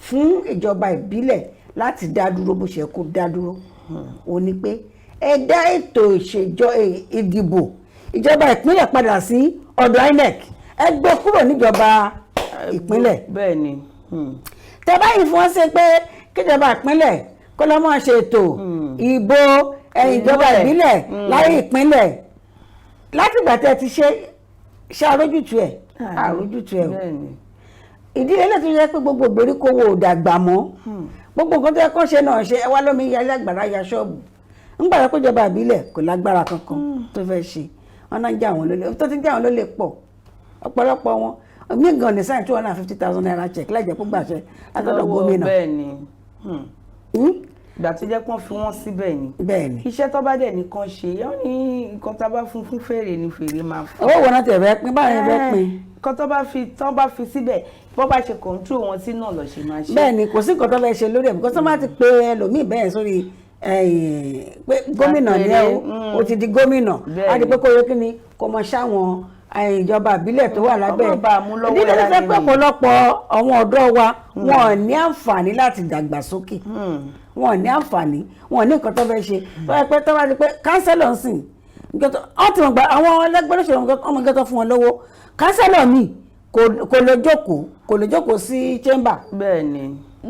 fún ìjọba ìbílẹ̀ láti dá dúró bó ṣe kó dá dúró ó ní pé ẹ dá ètò ìdìbò ìjọba ìpínlẹ̀ padà sí ọ̀dọ̀ INEC ẹ gbé kúrò níjọba ìpínlẹ̀. bẹ́ẹ̀ ni. tẹ báyìí fún wọn ṣe pé kíjọba ìpínlẹ̀ kó lọ́ máa ṣe ètò ìbò ìjọba ìbílẹ̀ láyé ìpínlẹ̀ látìgbà tẹ́ ti ṣe àrójútu ẹ̀ ìdílé lè tún yẹ pé gbogbo ìgbèríko wo ò dàgbà mọ́ gbogbo nǹkan tó yẹ kán ṣe náà ṣe ẹ wá lómi ya lágbára ya ṣọ́ọ̀bù ńgbà yẹ kó jọba ìbílẹ̀ kò lágbára kankan tó fẹ́ ṣe wọn náà ń jà wọn lólè tó ti ń jà wọn lólè pọ̀ ọ̀pọ̀lọpọ̀ wọn mí gan ní sáyẹn 250,000 naira check láìjẹ́ kó gbàṣẹ látọ̀dọ̀ gómìnà. bẹ́ẹ̀ ni ìgbà tó jẹ́ pọ́n fi wọ́n síbẹ̀ ni bẹ́ẹ̀ni iṣẹ́ tó bá dẹ̀ nìkan ṣe yọ́ ní nǹkan tá a bá fún fèrè ni fèrè máa fún. owó wọn náà tẹ̀ fẹ́ pín báyìí fẹ́ pín. nǹkan tó bá fi síbẹ̀ bọ́ bá ṣe kọ̀ǹtró wọn sí náà lọ ṣe máa ṣe. bẹ́ẹ̀ni kò sí nǹkan tó fẹ́ ṣe lórí ẹ̀ bí kò má ti pe ẹlòmíì bẹ́ẹ̀ sórí pé gómìnà ni ẹ o ti di gómìnà á di pé kó yẹ kí ni kò mọ ṣáwọn ìjọba ìbílẹ̀ tó wà lábẹ́ ìdílé tó fẹ́ pẹ́ pọ̀lọpọ̀ àwọn ọ̀dọ́ wa wọn ò ní àǹfààní láti dàgbàsókè wọn ò ní àǹfààní wọn ò ní nǹkan tó fẹ́ ṣe tó yẹ pé tó bá di pé kánsẹ́lọ̀ ń sìn ọ́n ti mọ̀ gba àwọn ẹlẹ́gbẹ́ lóṣèlú ọmọ gẹ́tọ̀ fún wọn lọ́wọ́ kánsẹ́lọ̀ mi kò lè jókòó sí chamber bẹ́ẹ̀ni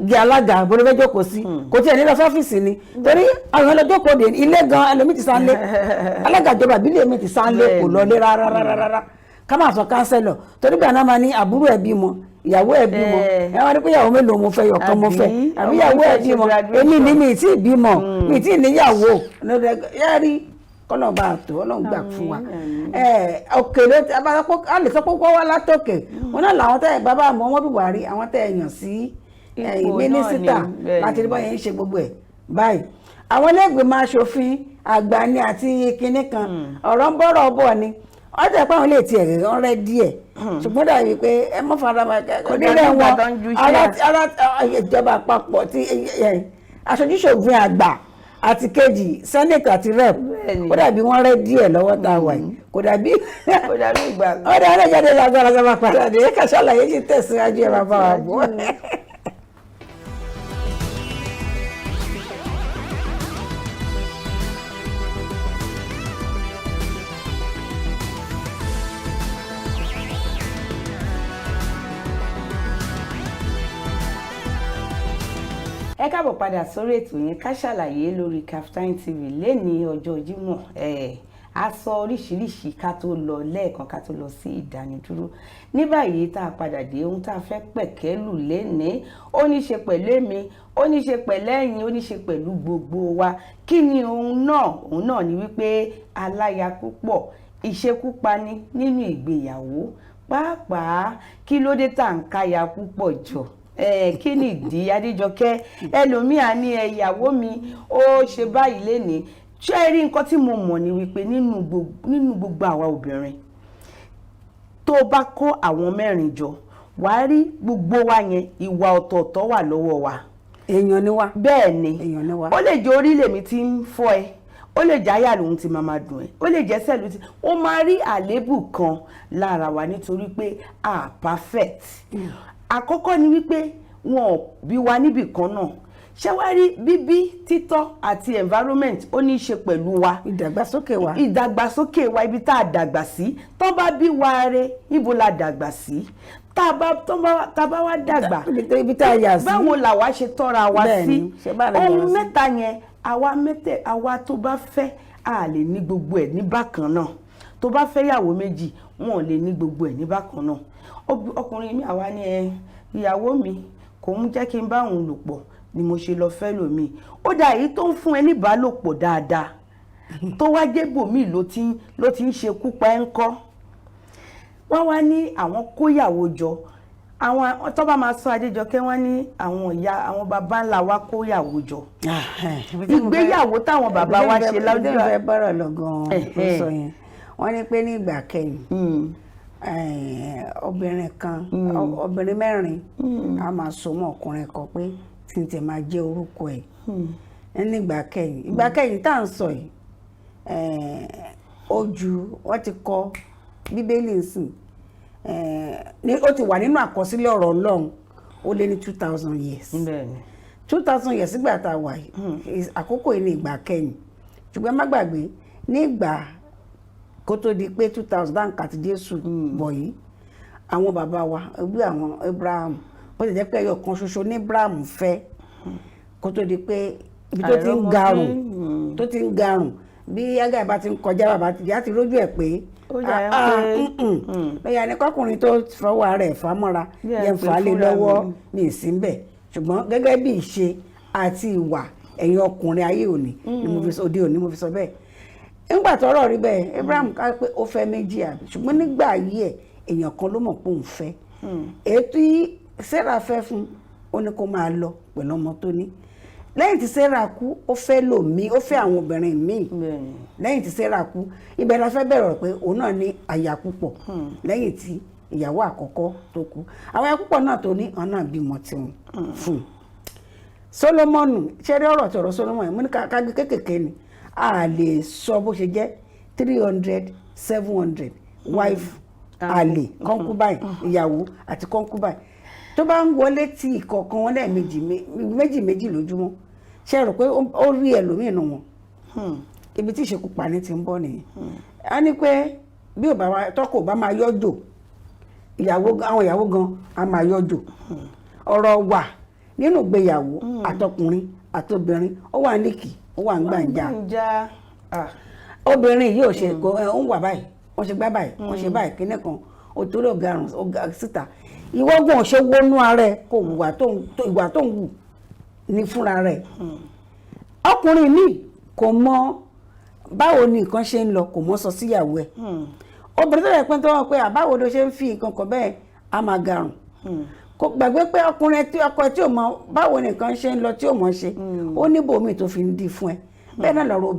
gé alága bó ló fẹ́ jókòó sí kò tí ẹ̀ nílọ sọ́fíìsì ni torí àwọn ọlọ́jókòó dé ilé gan ẹlòmíì ti sánlé alága ìjọba ìbílẹ̀ mi ti sánlé kò lọlé rárá ká máa sọ kánsẹ́lọ̀ torí bí àná máa ní àbúrò ẹ̀ bímọ ìyàwó ẹ̀ bímọ ẹ wá ní pé ìyàwó mélòó mo fẹ́ yọ̀kan mo fẹ́ àbí ìyàwó ẹ̀ bímọ èmi ní mi tí ì bímọ mi tí ì níyàwó yẹ́rì kọ́nà bá tó ọlọ́run gbà fún wa òkèlè a lè sọ pé kó wá látòkè wọn náà làwọn tẹ bàbá àmọ́ wọn bí Buhari àwọn tẹ yàn sí mínísítà láti rí báyẹn ń ṣe gbogbo ẹ̀ báyìí àwọn iléègbèmọ̀ aṣòfin àgbà ni àti kinní kan ọ̀rọ̀ ń bọ̀rọ̀ bọ̀ ni wọ́n tẹ̀ pé àwọn ilé tiẹ̀ rẹ̀ rẹ̀ díẹ̀ ṣùgbọ́n dàbí pé ẹ mọ́ fara onírẹ̀ wọn ara ìjọba àpapọ̀ tí aṣojúṣòfin àgbà àti kejì sẹ́nẹ̀tì àti rep ó dàbí wọ́n rẹ̀ díẹ̀ lọ́wọ́ tá a wà yìí kò dàbí ìgbà ó dàbí ẹ̀jáde lágbára sábà padà dé Kasalaye yìí tẹ̀síwájú ẹ̀ bàbá wa bọ̀. ẹ káàbọ̀ padà sórí ètò yẹn Kasalaye lórí Kaftan TV lẹ́ni ọjọ́ Jímọ̀ a sọ oríṣiríṣi ká tó lọ lẹ́ẹ̀kan ká tó lọ sí ìdánidúró ní báyìí tá a padà dé ohun tá a fẹ́ pẹ̀kẹ́lù lẹ́ni ó ní ṣe pẹ̀lú èmi ó ní ṣe pẹ̀lú ẹ̀yin ó ní ṣe pẹ̀lú gbogbo wa kí ni òun náà ni wípé alaya púpọ̀ ìṣekúpani nínú ìgbéyàwó pàápàá kí ló dé tá à ń káya púpọ̀ jọ kí ni ìdí Adéjọkẹ́ ẹlòmíà ní ìyàwó mi ó ṣe báyìí lénìí ṣé rí nǹkan tí mo mọ̀ ni wípé nínú gbogbo àwa obìnrin tó bá kó àwọn mẹ́rin jọ wàá rí gbogbo wa yẹn ìwà ọ̀tọ̀ọ̀tọ̀ wà lọ́wọ́ wa. èèyàn ni wá. bẹ́ẹ̀ ni èèyàn ni wá. ó lè jẹ́ orí lèmi tí ń fọ́ ẹ ó lè jẹ́ àyà lòun ti máa dùn ẹ́ ó lè jẹ́ sẹ́lù tí ó máa rí àléébù kan lára wa nítorí pé a perfect. Àkọ́kọ́ ni wípé wọn bí wa níbì kan náà ṣé wá rí bíbí títọ́ àti environment ó ní í ṣe pẹ̀lú wa ìdàgbàsókè wa ibi tá a dàgbà sí tó bá bí wa rẹ ibo la dàgbà sí tá bá wá dàgbà ibi tá a yà sí báwo làwa ṣe tọ́ra wa sí ohun mẹ́ta yẹn àwa tó bá fẹ́ a lè ní gbogbo ẹ̀ ní bákan náà tó bá fẹ́ yàwó méjì wọn ò lè ní gbogbo ẹ̀ ní bákan náà ọkùnrin mi àwa ni ìyàwó mi kò ń jẹ́ kí n bá òun lò pọ̀ ni mo ṣe lọ fẹ́ lòmíì ó dà èyí tó ń fún ẹ níbálòpọ̀ dáadáa tó wá jébòmíì ló ti ń ṣekú pa ẹ́ ń kọ́ wọ́n wá ní àwọn kóyàwó jọ àwọn tó bá máa sọ Adéjọkẹ́ wọ́n ní àwọn bàbá ńlá wa kóyàwó jọ ìgbéyàwó táwọn bàbá wa ṣe láwùjọ ẹ bọ́rọ̀ lọ́gán ó sọ yẹn wọ́n ní pé ní ìgbà kẹyìn obìnrin mẹ́rin a máa so mọ́ ọkùnrin kan pé tí n tẹ̀ máa jẹ́ orúkọ ẹ̀ nígbà kẹyìn tá à ń sọ yìí wọ́n ti kọ bíbélì nsìn ó ti wà nínú àkọsílẹ̀ ọ̀rọ̀ Ọlọ́run ó lé ní 2000 years 2000 years nígbà tá a wà yìí àkókò yìí ní ìgbà kẹyìn ṣùgbọ́n má gbàgbé nígbà kó tó di pé 2000 kàti Jésù bọ̀ yìí àwọn bàbá wa bí àwọn Abraham bó ti jẹ́ pé ẹyọ kan ṣoṣo ní Abraham fẹ́ kó tó di pé ibi tó ti ń garùn bí Ágà bá ti ń kọjá bàbá ti rójú ẹ̀ pé bẹ́ẹ̀ ni kọkùnrin tó fọwọ́ rẹ̀ fámọ́ra yẹn fà á lé lọ́wọ́ ní ìsínbẹ̀ ṣùgbọ́n gẹ́gẹ́ bí ìṣe àti ìwà ẹ̀yin ọkùnrin ayé òní òde òní mo fi sọ bẹ́ẹ̀ nígbà tọ́rọ̀ rí bẹ́ẹ̀ Abraham ká pé ó fẹ́ méjì àbí ṣùgbọ́n nígbà ayé ẹ̀ èèyàn kan ló mọ̀ pé òun fẹ́ ètò yìí Sarah fẹ́ fún ó ní kó máa lọ pẹ̀lú ọmọ tó ní lẹ́yìn tí Sarah kú ó fẹ́ lòmíì ó fẹ́ àwọn obìnrin míì lẹ́yìn tí Sarah kú ibẹ̀ la fẹ́ bẹ̀rẹ̀ pé òun náà ní aya púpọ̀ lẹ́yìn tí ìyàwó àkọ́kọ́ tó kú àwọn aya púpọ̀ náà tó ní ọ̀nà bímọ tiwọn fún Solomoni ṣẹ́rí ọ̀rọ̀ tọ̀rọ̀ Solomoni mo ní kágbé kékèké ni a lè sọ bó ṣe jẹ́ 300 700 wife àlè concubine ìyàwó àti concubine tó bá ń wọlé tí ìkọ̀ọ̀kan wọn méjì lójúmọ́ ṣe rò pé ó rí ẹlòmíì nù wọn ibi tí ìṣekúpani ti ń bọ̀ nìyẹn a ní pé bí tọkọ bá máa yọjò àwọn ìyàwó gan a máa yọjò ọ̀rọ̀ wà nínú ìgbéyàwó àtọkùnrin àtobìnrin ó wà níkì ó wà ń gbàǹjà obìnrin yìí ò ṣe kó ń wà báyìí wọ́n ṣe gbá báyìí wọ́n ṣe báyìí kíní kan òtúrò garùn síta ìwọ́gbọ̀n ṣe wọnú ara ẹ̀ kò ìwà tó ń wù ní fúnra rẹ̀ ọkùnrin míì kò mọ báwo ni nǹkan ṣe ń lọ kò mọ sọ síyàwó ẹ̀ obìnrin tó yẹ pé tó wọ́n pé àbáwo ló ṣe ń fi nǹkan kan bẹ́ẹ̀ á máa garùn kò gbàgbé pé ọkùnrin ọkọ ẹ̀ tí ò mọ báwo ni nǹkan ṣe ń lọ tí ò mọ ṣe ó níbòmíì tó fi ń di fún ẹ bẹ́ẹ̀ náà lọ́rọ̀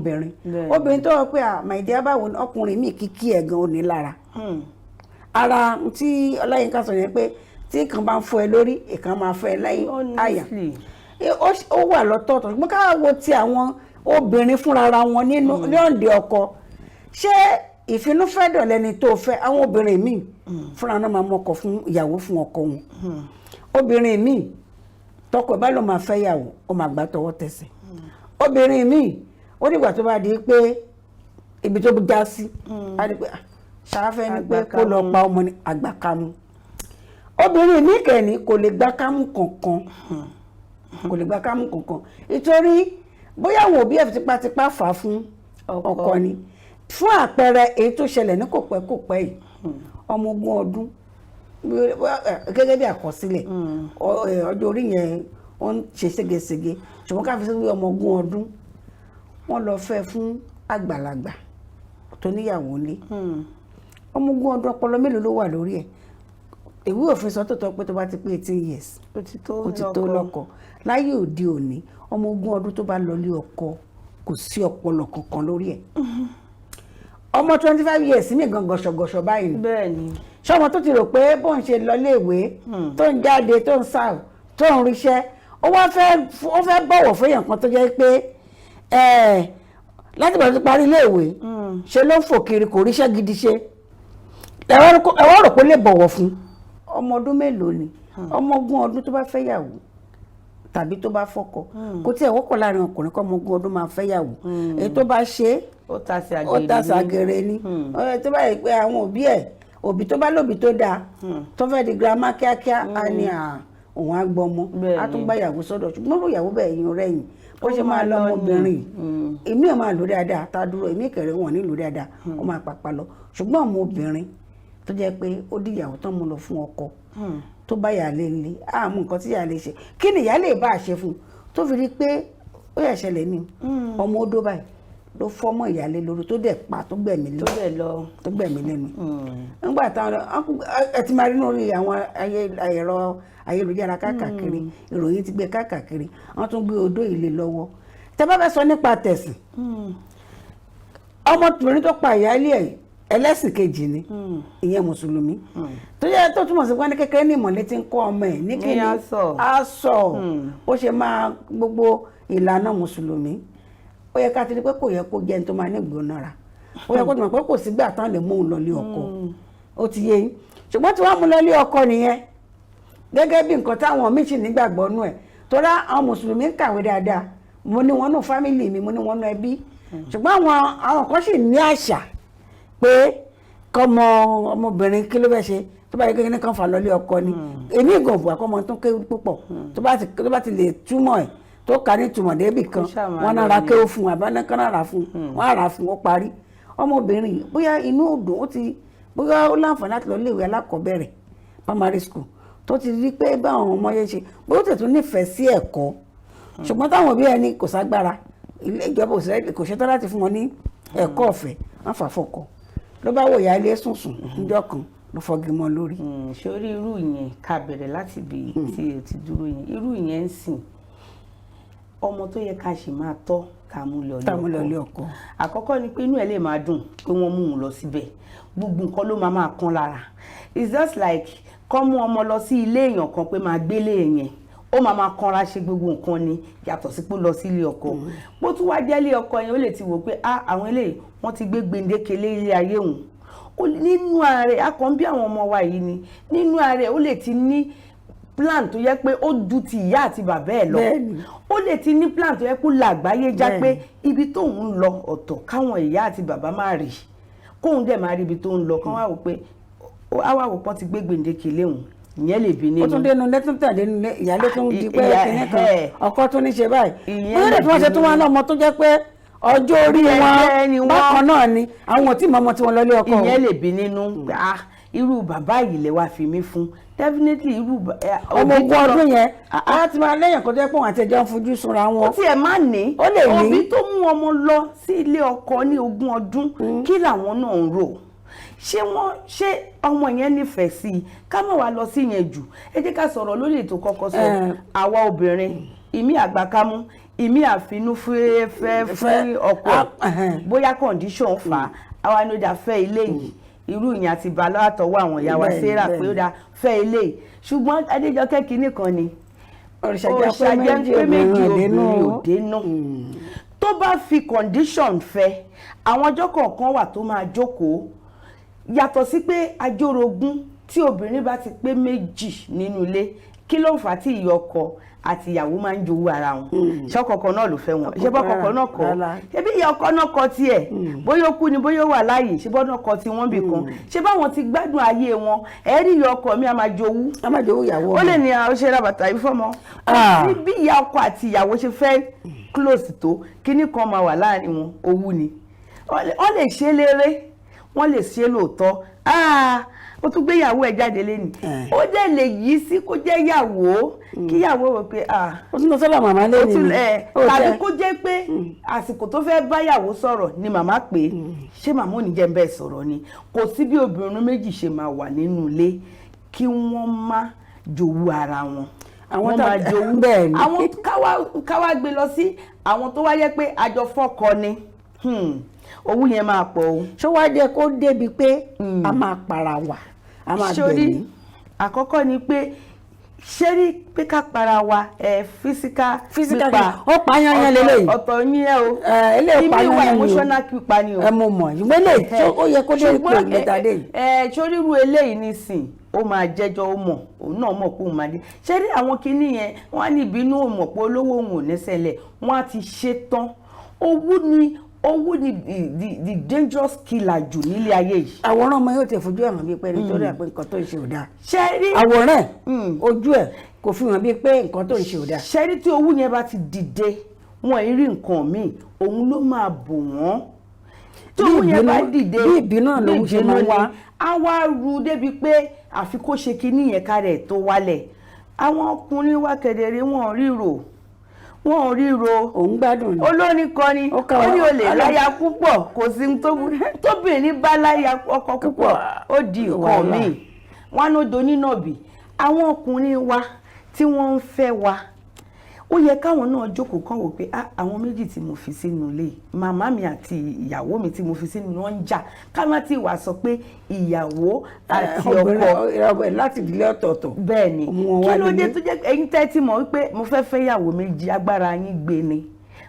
obìnrin tó wọ́n pé màìdíá báwo ni ọkùnrin míì kíkí ẹ̀ gan ò ní lára ara tí Ọláyínká sọ yẹn pé tí kan bá ń fọ́ ẹ lórí ìkan máa fọ́ ẹ lẹ́yìn àyà ó wà lọ́tọ̀ọ̀tọ̀ ṣùgbọ́n ká wo ti àwọn obìnrin fúnra wọn nínú lọ́ọ̀dẹ ọkọ ṣé ìfinúfẹ́dọ̀ lẹni tó fẹ́ àwọn obìnrin míì fúnra náà máa mọkọ fún ìyàwó fún ọkọ wọn obìnrin míì tọkọ ẹ̀ bá ló máa fẹ́ yàwó ó máa gbà tọwọ́ tẹsẹ̀ obìnrin míì ó dìgbà tó bá di pé ibi tó já sí á di pé ṣáfẹ́ ni pé kó lọ pa ọmọ ní àgbàkámú obìnrin míì kẹ́ni kò lè gbá kámú kankan nítorí bóyá àwọn òbí ẹ̀ tipátipá fà á fún ọkọ ni fún àpẹẹrẹ èyí tó ṣẹlẹ̀ ní kò pẹ́ yìí ọmọ 20 ọdún gẹ́gẹ́ bí àkọsílẹ̀ ọjọ́ orí yẹn ó ń ṣe ségesège ṣùgbọ́n ká fi sí ọmọ 20 ọdún wọ́n lọ fẹ́ fún àgbàlagbà tó níyàwó ní ọmọ 20 ọdún ọpọlọ mélòó ló wà lórí ẹ̀ ìwé òfin sọ tó tọ́ pé tó bá ti pé 18 years ó ti tó lọ́kọ láyé òde òní ọmọ 20 ọdún tó bá lọlé ọkọ kò sí ọpọlọ kankan lórí ẹ̀ ọmọ 25 years ní gan gọ̀ṣọ̀gọ̀ṣọ̀ báyìí ni bẹ́ẹ̀ni ṣọmọ tó ti rò pé bó ń ṣe lọlé ìwé tó ń jáde tó ń sáà tó ń ríṣẹ́ ó fẹ́ bọ̀wọ̀ fẹ́yàn kan tó jẹ́ pé láti bàtí parí ilé ìwé ṣe ló ń fò kiri kò ríṣẹ́ gidi ṣe ẹ̀wọ́n rò pé lè bọ̀wọ̀ fún ọmọ ọdún mélòó ni ọmọ 20 ọdún tó bá fẹ́ yàwó tàbí tó bá fọ́kọ kò tí ẹ̀ wọ́pọ̀ láàrin ọkùnrin kọ́ ọmọ 20 ọdún máa fẹ́ yàwó èyí tó bà ṣe ó tàsí àgèrè ni tó bá yẹ pé àwọn òbí tó bá lóbi tó dáa tó fẹ́ di girama kíákíá á ní òun á gbọ́mọ á tún gbá ìyàwó sọ́dọ̀ ṣùgbọ́n ó yàwó bẹ́ẹ̀ yín rẹ̀yìn ó ṣe máa lọ ọmọbìnrin èmi ò máa lò dáadáa tá a dúró èmi kẹrẹ wọn ní lò dáadáa ó máa pàpà lọ ṣùgbọ́n ọmọbìnrin tó jẹ́ pé ó di ìyàwó tán mú lọ fún ọkọ tó bá yà lé ní àmú nǹkan tí yà lè ṣe kí ni ìyá lè bá a ṣe fún tó fi rí pé ó yà ṣẹlẹ̀ ní ọmọ odó báyìí ló fọmọ ìyálé lórí tó dẹ̀ pa tó gbẹ̀mí lẹ́nu nígbà táwọn ẹ ti máa rí lórí àwọn ẹ̀rọ ayélujára káàkiri ìròyìn ti gbé káàkiri wọ́n tún gbé odó ilé lọ́wọ́ tẹ́ bá fẹ́ sọ nípa tẹ̀sìn ọmọbìnrin tó pa ìyálé ẹ̀ ẹlẹ́sìn kejì ni ìyẹn mùsùlùmí tó yẹ tó túmọ̀ sí pé ní kékeré ní ìmọ̀lẹ́ ti ń kọ́ ọmọ ẹ̀ ní kíni aṣọ ó ṣe máa gbogbo ìlànà mùsùlùmí ó yẹ ká ti rí pé kò yẹ kó jẹ́ ní tó máa ní ìgbónára ó yẹ kó tó mọ̀ pé kò sígbà tán lè mú un lọ lé ọkọ ó ti yé yín ṣùgbọ́n tí wọ́n mú lọ lé ọkọ nìyẹn gẹ́gẹ́ bí nǹkan táwọn míì sì nígbàgbọ́ nú ẹ̀ torí àwọn mùsùlùmí ń kàwé dáadáa mo ní wọn nú fámìlì mi mo ní wọn nú ẹbí ṣùgbọ́n àwọn kan sì ní àṣà pé kọ́mọ ọmọbìnrin kí ló fẹ́ ṣe tó bá yẹ kékeré kan fà lọ lé ọkọ ni èmi ìgòfò àkọ́mọ tó kéwú púpọ̀ tó bá ti lè túmọ̀ ẹ̀ tó kà ní túmọ̀ débì kan wọn náà ra kéwú fún abánákan náà rà fún wọn á rà fún ó parí ọmọbìnrin bóyá inú òdò bóyá ó láǹfààní láti lọ léèwé alákọ̀ọ́bẹ̀rẹ̀ primary school tó ti rí pé báwọn ọmọ yẹn ṣe bóyá ó tẹ̀tún nífẹ̀ẹ́ sí ẹ̀kọ́ ṣùgbọ́n táwọn òbí ẹni kò ságbára ilé ìjọba kò ṣetán láti fún wọn ní ẹ̀kọ́ ọ̀fẹ́ wọn fà fọkọ ló bá wò ìyá ilé sùnsùn níjọ́ kan ló fọgi mọ́ lórí. sórí irú yẹn ká bẹ̀rẹ̀ láti ibi tí o ti dúró yẹn irú yẹn ń sìn ọmọ tó yẹ ká ṣì máa tọ́ ká mú lọ lé ọkọ àkọ́kọ́ ni pé inú ẹ̀ lè máa dùn pé wọ́n mú un lọ síbẹ̀ gbogbo nǹkan ló máa kán lára it's just like kọ́ mú ọmọ lọ sí ilé èèyàn kan pé máa gbélé yẹn ó máa kanra ṣe gbogbo nǹkan ni yàtọ̀ sí pé lọ sí ilé ọkọ bó tún wá jẹ́ ilé ọkọ yẹn ó lè ti wò pé àwọn eléyìí wọ́n ti gbé gbèǹdéke lé ilé ayé òun nínú ààrẹ akàn bí àwọn ọmọ wa yìí ni nínú ààrẹ ó lè ti ní plan tó yẹ pé ó ju ti ìyá àti bàbá ẹ̀ lọ ó lè ti ní plan tó yẹ kó làgbáyé já pé ibi tóun ń lọ ọ̀tọ̀ káwọn ìyá àti bàbá máa rí kóun dẹ̀ máa rí ibi tó ń lọ kán wá wò pé àwa wò pọ́n ti gbé gbèǹdéke léhùn ìyẹn lè bí nínú. ó tún dénú ilé tún tàn dénú ilé ìyálé tún di pé kinní kan ọkọ tún ní ṣe báyìí ó lè tí wọ́n ṣe tún wọn náà ọmọ tó jẹ́ pé ọjọ́ orí wọn bákan náà ni àwọn tí mọ́mọ́ tí wọ́n lọ lé ọkọ. ìyẹn lè bí nínú irú bàbá yìí lè wá fi mí fún definitely irú ọmọ ogun ọdún yẹn láti máa lẹ́yìn kó jẹ́ pé wọ́n àti ẹjọ́ ń fojú sunra wọn. ó tiẹ̀ má ní ó lè ní òbí tó mú ọmọ lọ sí ilé ọkọ ní 20 ọdún kí làwọn náà ń rò ṣé ọmọ yẹn nífẹ̀ẹ́ sí i ká má wá lọ sí yẹn jù ẹ jẹ́ ká sọ̀rọ̀ lórí ètò kọ́kọ́ sọ àwa obìnrin ìmí àgbàkámú ìmí àfinú fẹ́ fún ọkọ bóyá condition fà á àwa ni ó dá fẹ́ ilé yìí irú ìyẹn àti balọ̀ àtọwọ́ àwọn ìyá wa Sarah pé ó dá fẹ́ ilé yìí ṣùgbọ́n Adéjọkẹ́ kínní kan ni òrìṣàjẹ́ pé méjì obìnrin ò dénú tó bá fi condition fẹ́ àwọn ọjọ́ kọ̀ọ̀kan wà tó máa jókòó yàtọ̀ sí pé ajórogún tí obìnrin bá ti pé méjì nínú ilé kí ló ń fà á tí ìyá ọkọ àti ìyàwó máa ń jowú ara wọn ṣọkọkọ náà ló fẹ́ wọn ṣé bọkọkọ náà kọ ṣebí ìyá ọkọ náà kọ tiẹ̀ bóyá ó kú ni bóyá ó wà láàyè ṣé bọ́ náà kọ tí wọ́n bì kan ṣé báwọn ti gbádùn ayé wọn ẹ̀rí ìyá ọkọ mi a máa jowú ìyàwó ó lè ní àwọn ṣe ra bàtà yìí fọmọ bí ìyá ọkọ àti ìyàwó ṣe fẹ́ close tó kíní kan máa wà láàrin wọn owú ni wọ́n lè ṣe léré wọ́n lè ṣe lóòótọ́ ó tún gbéyàwó ẹ̀ jáde lẹ́nu ó dẹ̀ lè yí sí kó jẹ́ yàwó kí yàwó wò pé ó tún lọ sọ́dọ̀ màmá lẹ́nu tàbí kó jẹ́ pé àsìkò tó fẹ́ bá yàwó sọ̀rọ̀ ni màmá pé ṣé màmá ò ní jẹ́ ń bẹ́ẹ̀ sọ̀rọ̀ ni kò sí bí obìnrin méjì ṣe máa wà nínú ilé kí wọ́n má jowú ara wọn àwọn máa jowú bẹ́ẹ̀ ni àwọn káwá gbé lọ sí àwọn tó wáyé pé àjọ fọ́kọ ni owó yẹn máa pọ̀ o. ṣé wàá jẹ́ kó débi pé a máa para wa a máa gbẹ̀mí. àkọ́kọ́ ni pé ṣé rí pé ká para wa physical pípa ó pa yanyan lélẹ́yìn ọ̀tọ̀ yín ẹ o eléyìí pa yanyan ni o emotional pípa ni o. ẹ mo mọ̀ ìwé lè ó yẹ kó dé ipò ìgbẹ́tàdé yìí. sóríru eléyìí nísìn ó máa jẹ́jọ́ ó mọ̀ òun náà mọ̀ pé òun máa dé ṣé rí àwọn kinní yẹn wọ́n á ní ìbínú ò mọ̀ pé olówó òun ò nẹ́sẹ̀lẹ̀ wọ́n á ti ṣe tán owó ni the dangerous killer jù nílé ayé yìí. àwòrán ọmọ yóò tẹ fojú ẹ̀hàn bíi pé nítorí àpé nǹkan tó ń ṣe ò dáa. ṣẹ́rí àwòrán ojú ẹ̀ kò fi hàn bíi pé nǹkan tó ń ṣe ò dáa. ṣẹ́rí tí owó yẹn bá ti dìde wọn ì rí nǹkan míì òun ló máa bò wọ́n. tí owó yẹn bá dìde bí ìbínú náà ló ṣe máa wá. á wá ru débi pé àfi kó ṣe kinní yẹn kárẹ̀ tó wálẹ̀. àwọn ọkùnrin wa kedere wọn ríro wọn ò ríro òun gbádùn ni olórin kan ni ó ní olè láya púpọ̀ kò sí tóbìnrin bá láya ọkọ púpọ̀ ó di nǹkan míì wọn ló do nínàbì àwọn ọkùnrin wa tí wọ́n ń fẹ́ wa ó yẹ káwọn náà jókòó kàn wò pé àwọn méjì tí mo fi sínú ilé màmá mi àti ìyàwó mi tí mo fi sínú wọn ń jà ká má tí wàá sọ pé ìyàwó àti ọkọ láti ìdílé ọ̀tọ̀ọ̀tọ̀. bẹ́ẹ̀ ni kí ló dé tó jẹ́ ẹ̀yin tẹ́ ti mọ̀ wípé mo fẹ́ fẹ́ yàwó méjì agbára yín gbé ni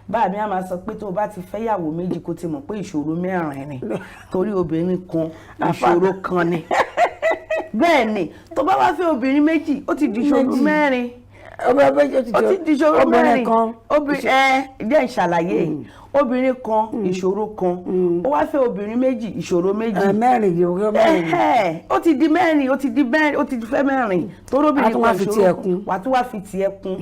bá mi á máa sọ pé tó o bá ti fẹ́ yàwó méjì kó ti mọ̀ pé ìṣòro mẹ́rin ni torí obìnrin kan ìṣòro kan ni bẹ́ẹ̀ ni tó bá wá fẹ́ obìnrin méjì ó ti di ìṣòro mẹ́rin ó ti di ìṣòro mẹ́rin jẹ́ ìṣàlàyé obìnrin kan ìṣòro kan ó wá fẹ́ obìnrin méjì ìṣòro méjì mẹ́rin yòókù mẹ́rin ó ti di mẹ́rin ó ti di mẹ́rin ó ti fẹ́ mẹ́rin torí obìnrin kan ìṣòro wà tó wá fi tiẹ̀ kún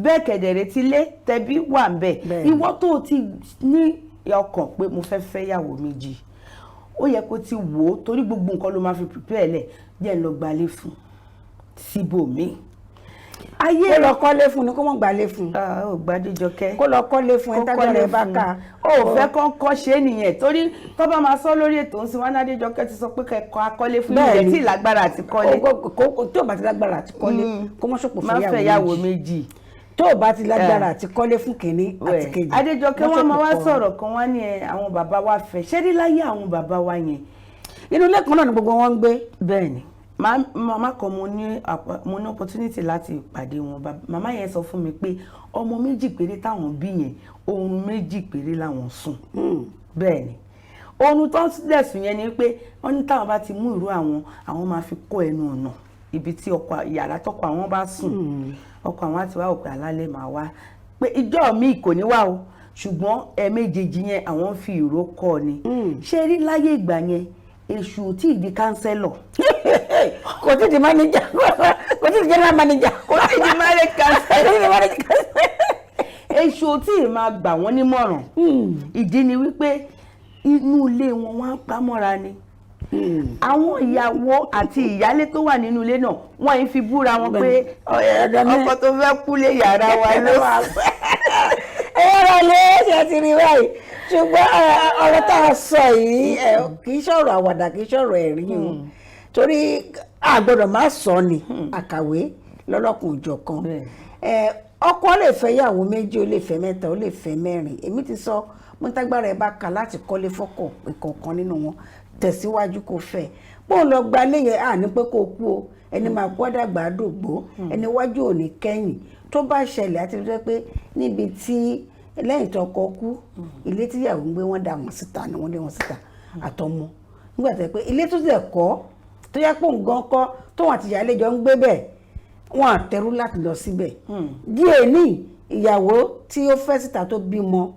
bẹ́ẹ̀ kẹ̀dẹ̀rẹ̀ ti lé tẹ̀bí wà ń bẹ̀ ìwọ tó ti ní ọkàn pé mo fẹ́ fẹ́ yàwó méjì ó yẹ kó ti wò ó torí gbogbo nǹkan ló máa fi prepare lẹ̀ jẹ́ ń lọ gbalé fún síbòmíì ayé kó lọ kọ́lé fún ni kó mọ̀ gbálé fún. ó gbadéjọkẹ́ kó lọ kọ́lé fún ẹ tágbára ẹ bá ká. ó fẹ́ kán kọ́ ṣe é nìyẹn torí tó bá máa sọ lórí ètò ń sin wọn Adéjọkẹ́ ti sọ pé kẹ́kọ̀ọ́ akọ́lé fún ilẹ̀ tí lágbára àti kọ́lé. tó bá ti lágbára àti kọ́lé kó mọ́ ṣòpò fẹ́ yàwó méjì. tó bá ti lágbára àti kọ́lé fún kìnní àti kejì. Adéjọkẹ́ wọn máa wá sọ̀rọ̀ kan wá ní àwọn bàbá wa fẹ́ ṣé rí láyé àwọn bàbá wa yẹn. inú ilé kan náà ni gbogbo wọn ń gbé. bẹ́ẹ̀ ni màmá kan mo ní opportunity láti pàdé wọn màmá yẹn sọ fún mi pé ọmọ méjì péré táwọn bí yẹn oorun méjì péré làwọn sùn bẹ́ẹ̀ ni oorun tó ń dẹ̀ sùn yẹn ni pé wọ́n ní táwọn bá ti mú ìró àwọn máa fi kọ́ ẹnu ọ̀nà ibi tí yàrá tọkọ àwọn bá sùn ọkọ àwọn àti wá òpè alálẹ̀ máa wá pé ìjọ mi kò ní wá o ṣùgbọ́n ẹ̀ẹ̀mejèjì yẹn àwọn fi ìró kọ́ ni ṣé rí láyé ìgbà yẹn èṣù tí ì di kánsẹ́lọ̀ kò tí di mánéjà kò tí ì general manager kò tí ì di marriage counselor èṣù tí ì máa gbà wọ́n nímọ̀ràn ìdí ni wípé inú ilé wọn wọ́n á pamọ́ra ni àwọn ìyàwó àti ìyálé tó wà nínú ilé náà wọ́n ń fi búra wọn pé ọkọ tó fẹ́ kú lé yàrá wa ló wà ẹ̀rọ lè ṣe ti rí báyìí ṣùgbọ́n ọ̀rọ̀ tá a sọ yìí kì í ṣọ̀rọ̀ àwàdà kì í ṣọ̀rọ̀ ẹ̀rín o torí a gbọ́dọ̀ má sọ ni àkàwé lọ́lọ́kùn òjọ̀kan ọkọ lè fẹ́ ìyàwó méjì ó lè fẹ́ mẹ́ta ó lè fẹ́ mẹ́rin èmi ti sọ mo tágbára ẹ bá kà láti kọ́lé fọ́kọ̀ ìkọ̀ọ̀kan nínú wọn tẹ̀síwájú kò fẹ́ bó lọ gba léyẹ àní pé kò kú o ẹni máa kú ọ̀dàgbà àdògbò ẹni wájú ò ní kẹ́yìn tó bá ṣẹlẹ̀ àti rí pé níbi tí lẹ́yìn tó kọ kú ilé tíyàwó ń gbé wọ́n dà wọ́n síta ni wọ́n lé wọn síta àtọmọ nígbà tó yẹ pé ilé tó tẹ̀ kọ́ tó yẹ pé nǹkan kọ́ tóun àti ìyáálé jọ ń gbé bẹ́ẹ̀ wọ́n àtẹrú láti lọ síbẹ̀ díẹ̀ ní ìyàwó tí ó fẹ́ síta tó bímọ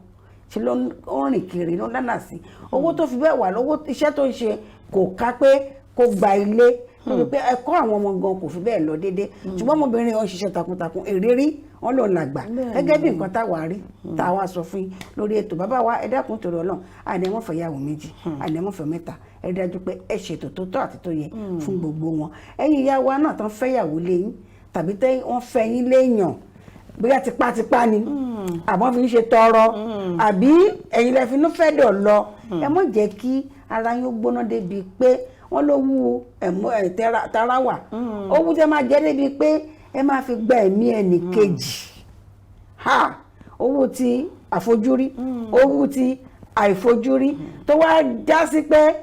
ṣe ló ń rìn kiri ló ń dáná sí owó tó fi bẹ́ẹ̀ wà lọ́wọ́ iṣẹ́ tó ń ṣe kò ká pé kó gba ilé lórí pé ẹ̀kọ́ àwọn ọmọ gan kò fi bẹ́ẹ̀ lọ déédé ṣùgbọ́n ọmọbìnrin wọn ṣiṣẹ́ takuntakun ìrírí wọn lòun làgbà gẹ́gẹ́ bí nǹkan táwa rí táwa sọ fún yín lórí ètò bàbá wa ẹ dákun torí Ọlọ́run àdéhùn fẹ́ yàwó méjì àdéhùn fẹ́ mẹ́ta ẹ dájú pé ẹ ṣètò tó tọ́ àti tó yẹ fún gbogbo wọn ẹ̀yin ìyá wa náà tán fẹ́ yàwó léyìn tàbí tẹ́ wọ́n fẹ́ yín léèyàn bóyá tipátipá ni àbọ̀n fi ń ṣe tọrọ àbí ẹ̀yin lẹ fi inú fẹ́ dọ̀ lọ ẹ mọ̀ jẹ́ kí ara yín ó gbóná débi pé wọ́n ló wú tara wà owó tẹ́ máa jẹ́ débi pé ẹ máa fi gba ẹ̀mí ẹnì kejì owó ti àfojúrí owó ti àìfojúrí tó wá já sí pé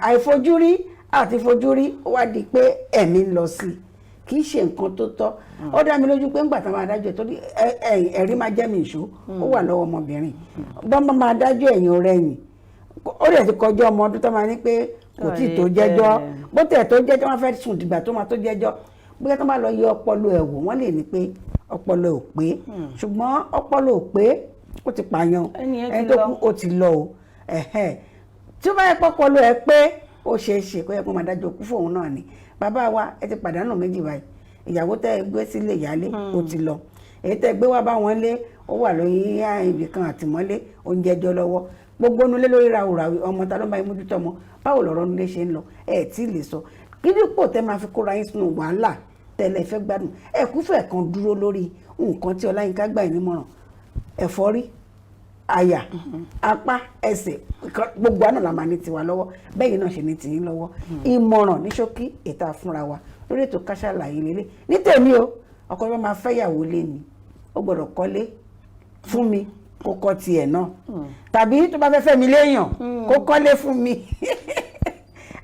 àìfojúrí àti fojúrí wá di pé ẹ̀mí ń lọ sí kì í ṣe nǹkan tó tọ́ ó dá mi lójú pé ńgbà tá máa dájọ́ torí ẹ̀rí máa jẹ́ mi ìṣó ó wà lọ́wọ́ ọmọbìnrin bọ́n máa dájọ́ ẹ̀yìn ọ̀rẹ́yìn ó dẹ̀ ti kọjá ọmọ ọdún tó máa ní pé kò tí ì tó jẹ́jọ́ bó tẹ̀ tó jẹ́jọ́ wọ́n fẹ́ sùn dìgbà tó máa tó jẹ́jọ́ bóyá tó máa lọ yẹ ọpọlọ ẹ̀ wò wọ́n lè ní pé ọpọlọ ò pé ṣùgbọ́n ọpọlọ ò pé ó ti pààyàn ẹni tó kú ó ti lọ o tí ó bá yẹ pọpọlọ ẹ pé ó ṣeé ṣe kó yẹ kó máa dájọ́ kú fóun náà ni bàbá wa ẹ ti pàdánù méjì báyìí ìyàwó tẹ́ ẹ gbé sílé ìyálé ó ti lọ èyí tẹ́ ẹ gbé wá bá wọn lé ó wà lóyún ibì kan àtìmọ́lé oúnjẹ jọ lọ́wọ́ gbogbo nulẹ̀ lórí ràwùràwì ọmọ ta ló bá yín mójútó ọmọ báwo lọ̀rọ̀ nulẹ̀ ṣe ń lọ ẹ tí ì lè sọ kí dípò tẹ́ máa fi kóra yín sínú wàhálà tẹ́lẹ̀ fẹ́ gbádùn ẹ kúfẹ̀ kan dúró lórí nǹkan tí Ọláyínká gbà yín nímọ̀ràn ẹ̀fọ́rí àyà apá ẹsẹ̀ gbogbo àná la máa ní tiwa lọ́wọ́ bẹ́ẹ̀ náà ṣe ní tìyín lọ́wọ́ ìmọ̀ràn ní ṣókí ìta fúnra wa lórí ètò Kasalaye lélẹ̀ ní tèmi o ọkọ bá máa fẹ́yàwó lé ni ó gbọ́dọ̀ kọ́lé fún mi kó kọ́ tiẹ̀ náà tàbí tó bá fẹ́ fẹ́ mi léèyàn kó kọ́lé fún mi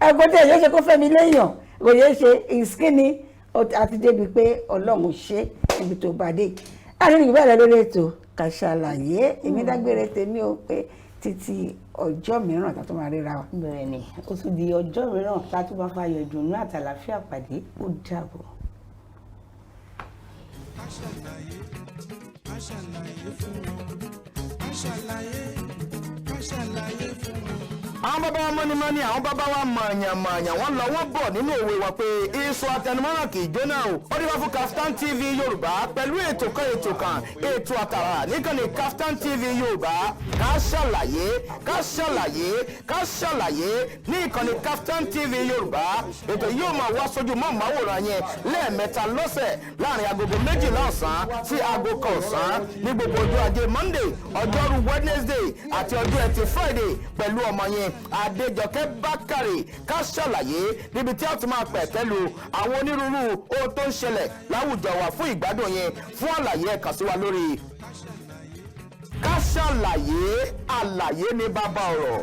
ẹ̀kọ́ tí èyí ṣe kó fẹ́ mi léèyàn kò yẹ ṣe ìskíni àti débi pé Ọlọ́run ṣe ibi tó bá dé àdéhùn ìbẹ̀rẹ̀ lórí ètò Kasalaye èmi dágbére tèmi o pé títí ọjọ́ mìíràn tá tó máa ríra wa. bẹ́ẹ̀ ni ó tún di ọjọ́ mìíràn tá tó bá fàyọ̀ ìdùnnú àtàlàfíà pàdé ó dàbọ̀. Kasalaye, Kasalaye fún wọn. Kasalaye, Kasalaye fún wọn. àwọn bàbá wa mọ́nímọ́ní àwọn bàbá wa mọ̀ọ̀yàn wọ́n lọ wọ́n bọ̀ nínú òwe wa pé iṣu àtẹnumọ́ràn kì í jóná o ó dé wá fún Kaftan TV Yorùbá pẹ̀lú ètò ètò àtàrà níkànnì Kaftan TV Yorùbá Kasalaye ní ìkànnì Kaftan TV Yorùbá ètò yóò máa wá sójú mọ́ màwòrán yẹn lẹ́ẹ̀mẹ́ta lọ́sẹ̀ láàrin agogo 12 ọ̀sán sí aago 1 ọ̀sán ní gbogbo ọjọ́ ajé Monday ọjọ́rú Wednesday àti ọjọ́ ẹtì Friday pẹ̀lú ọmọ yẹn Adejoke Bakare Kasalaye níbi tí a ti máa pẹ̀ pẹ̀lú àwọn onírúurú ohun tó ń ṣẹlẹ̀ láwùjọ wa fún ìgbádùn yẹn fún àlàyé ẹ kàn sí wa lórí Kasalaye àlàyé ní bàbá ọ̀rọ̀.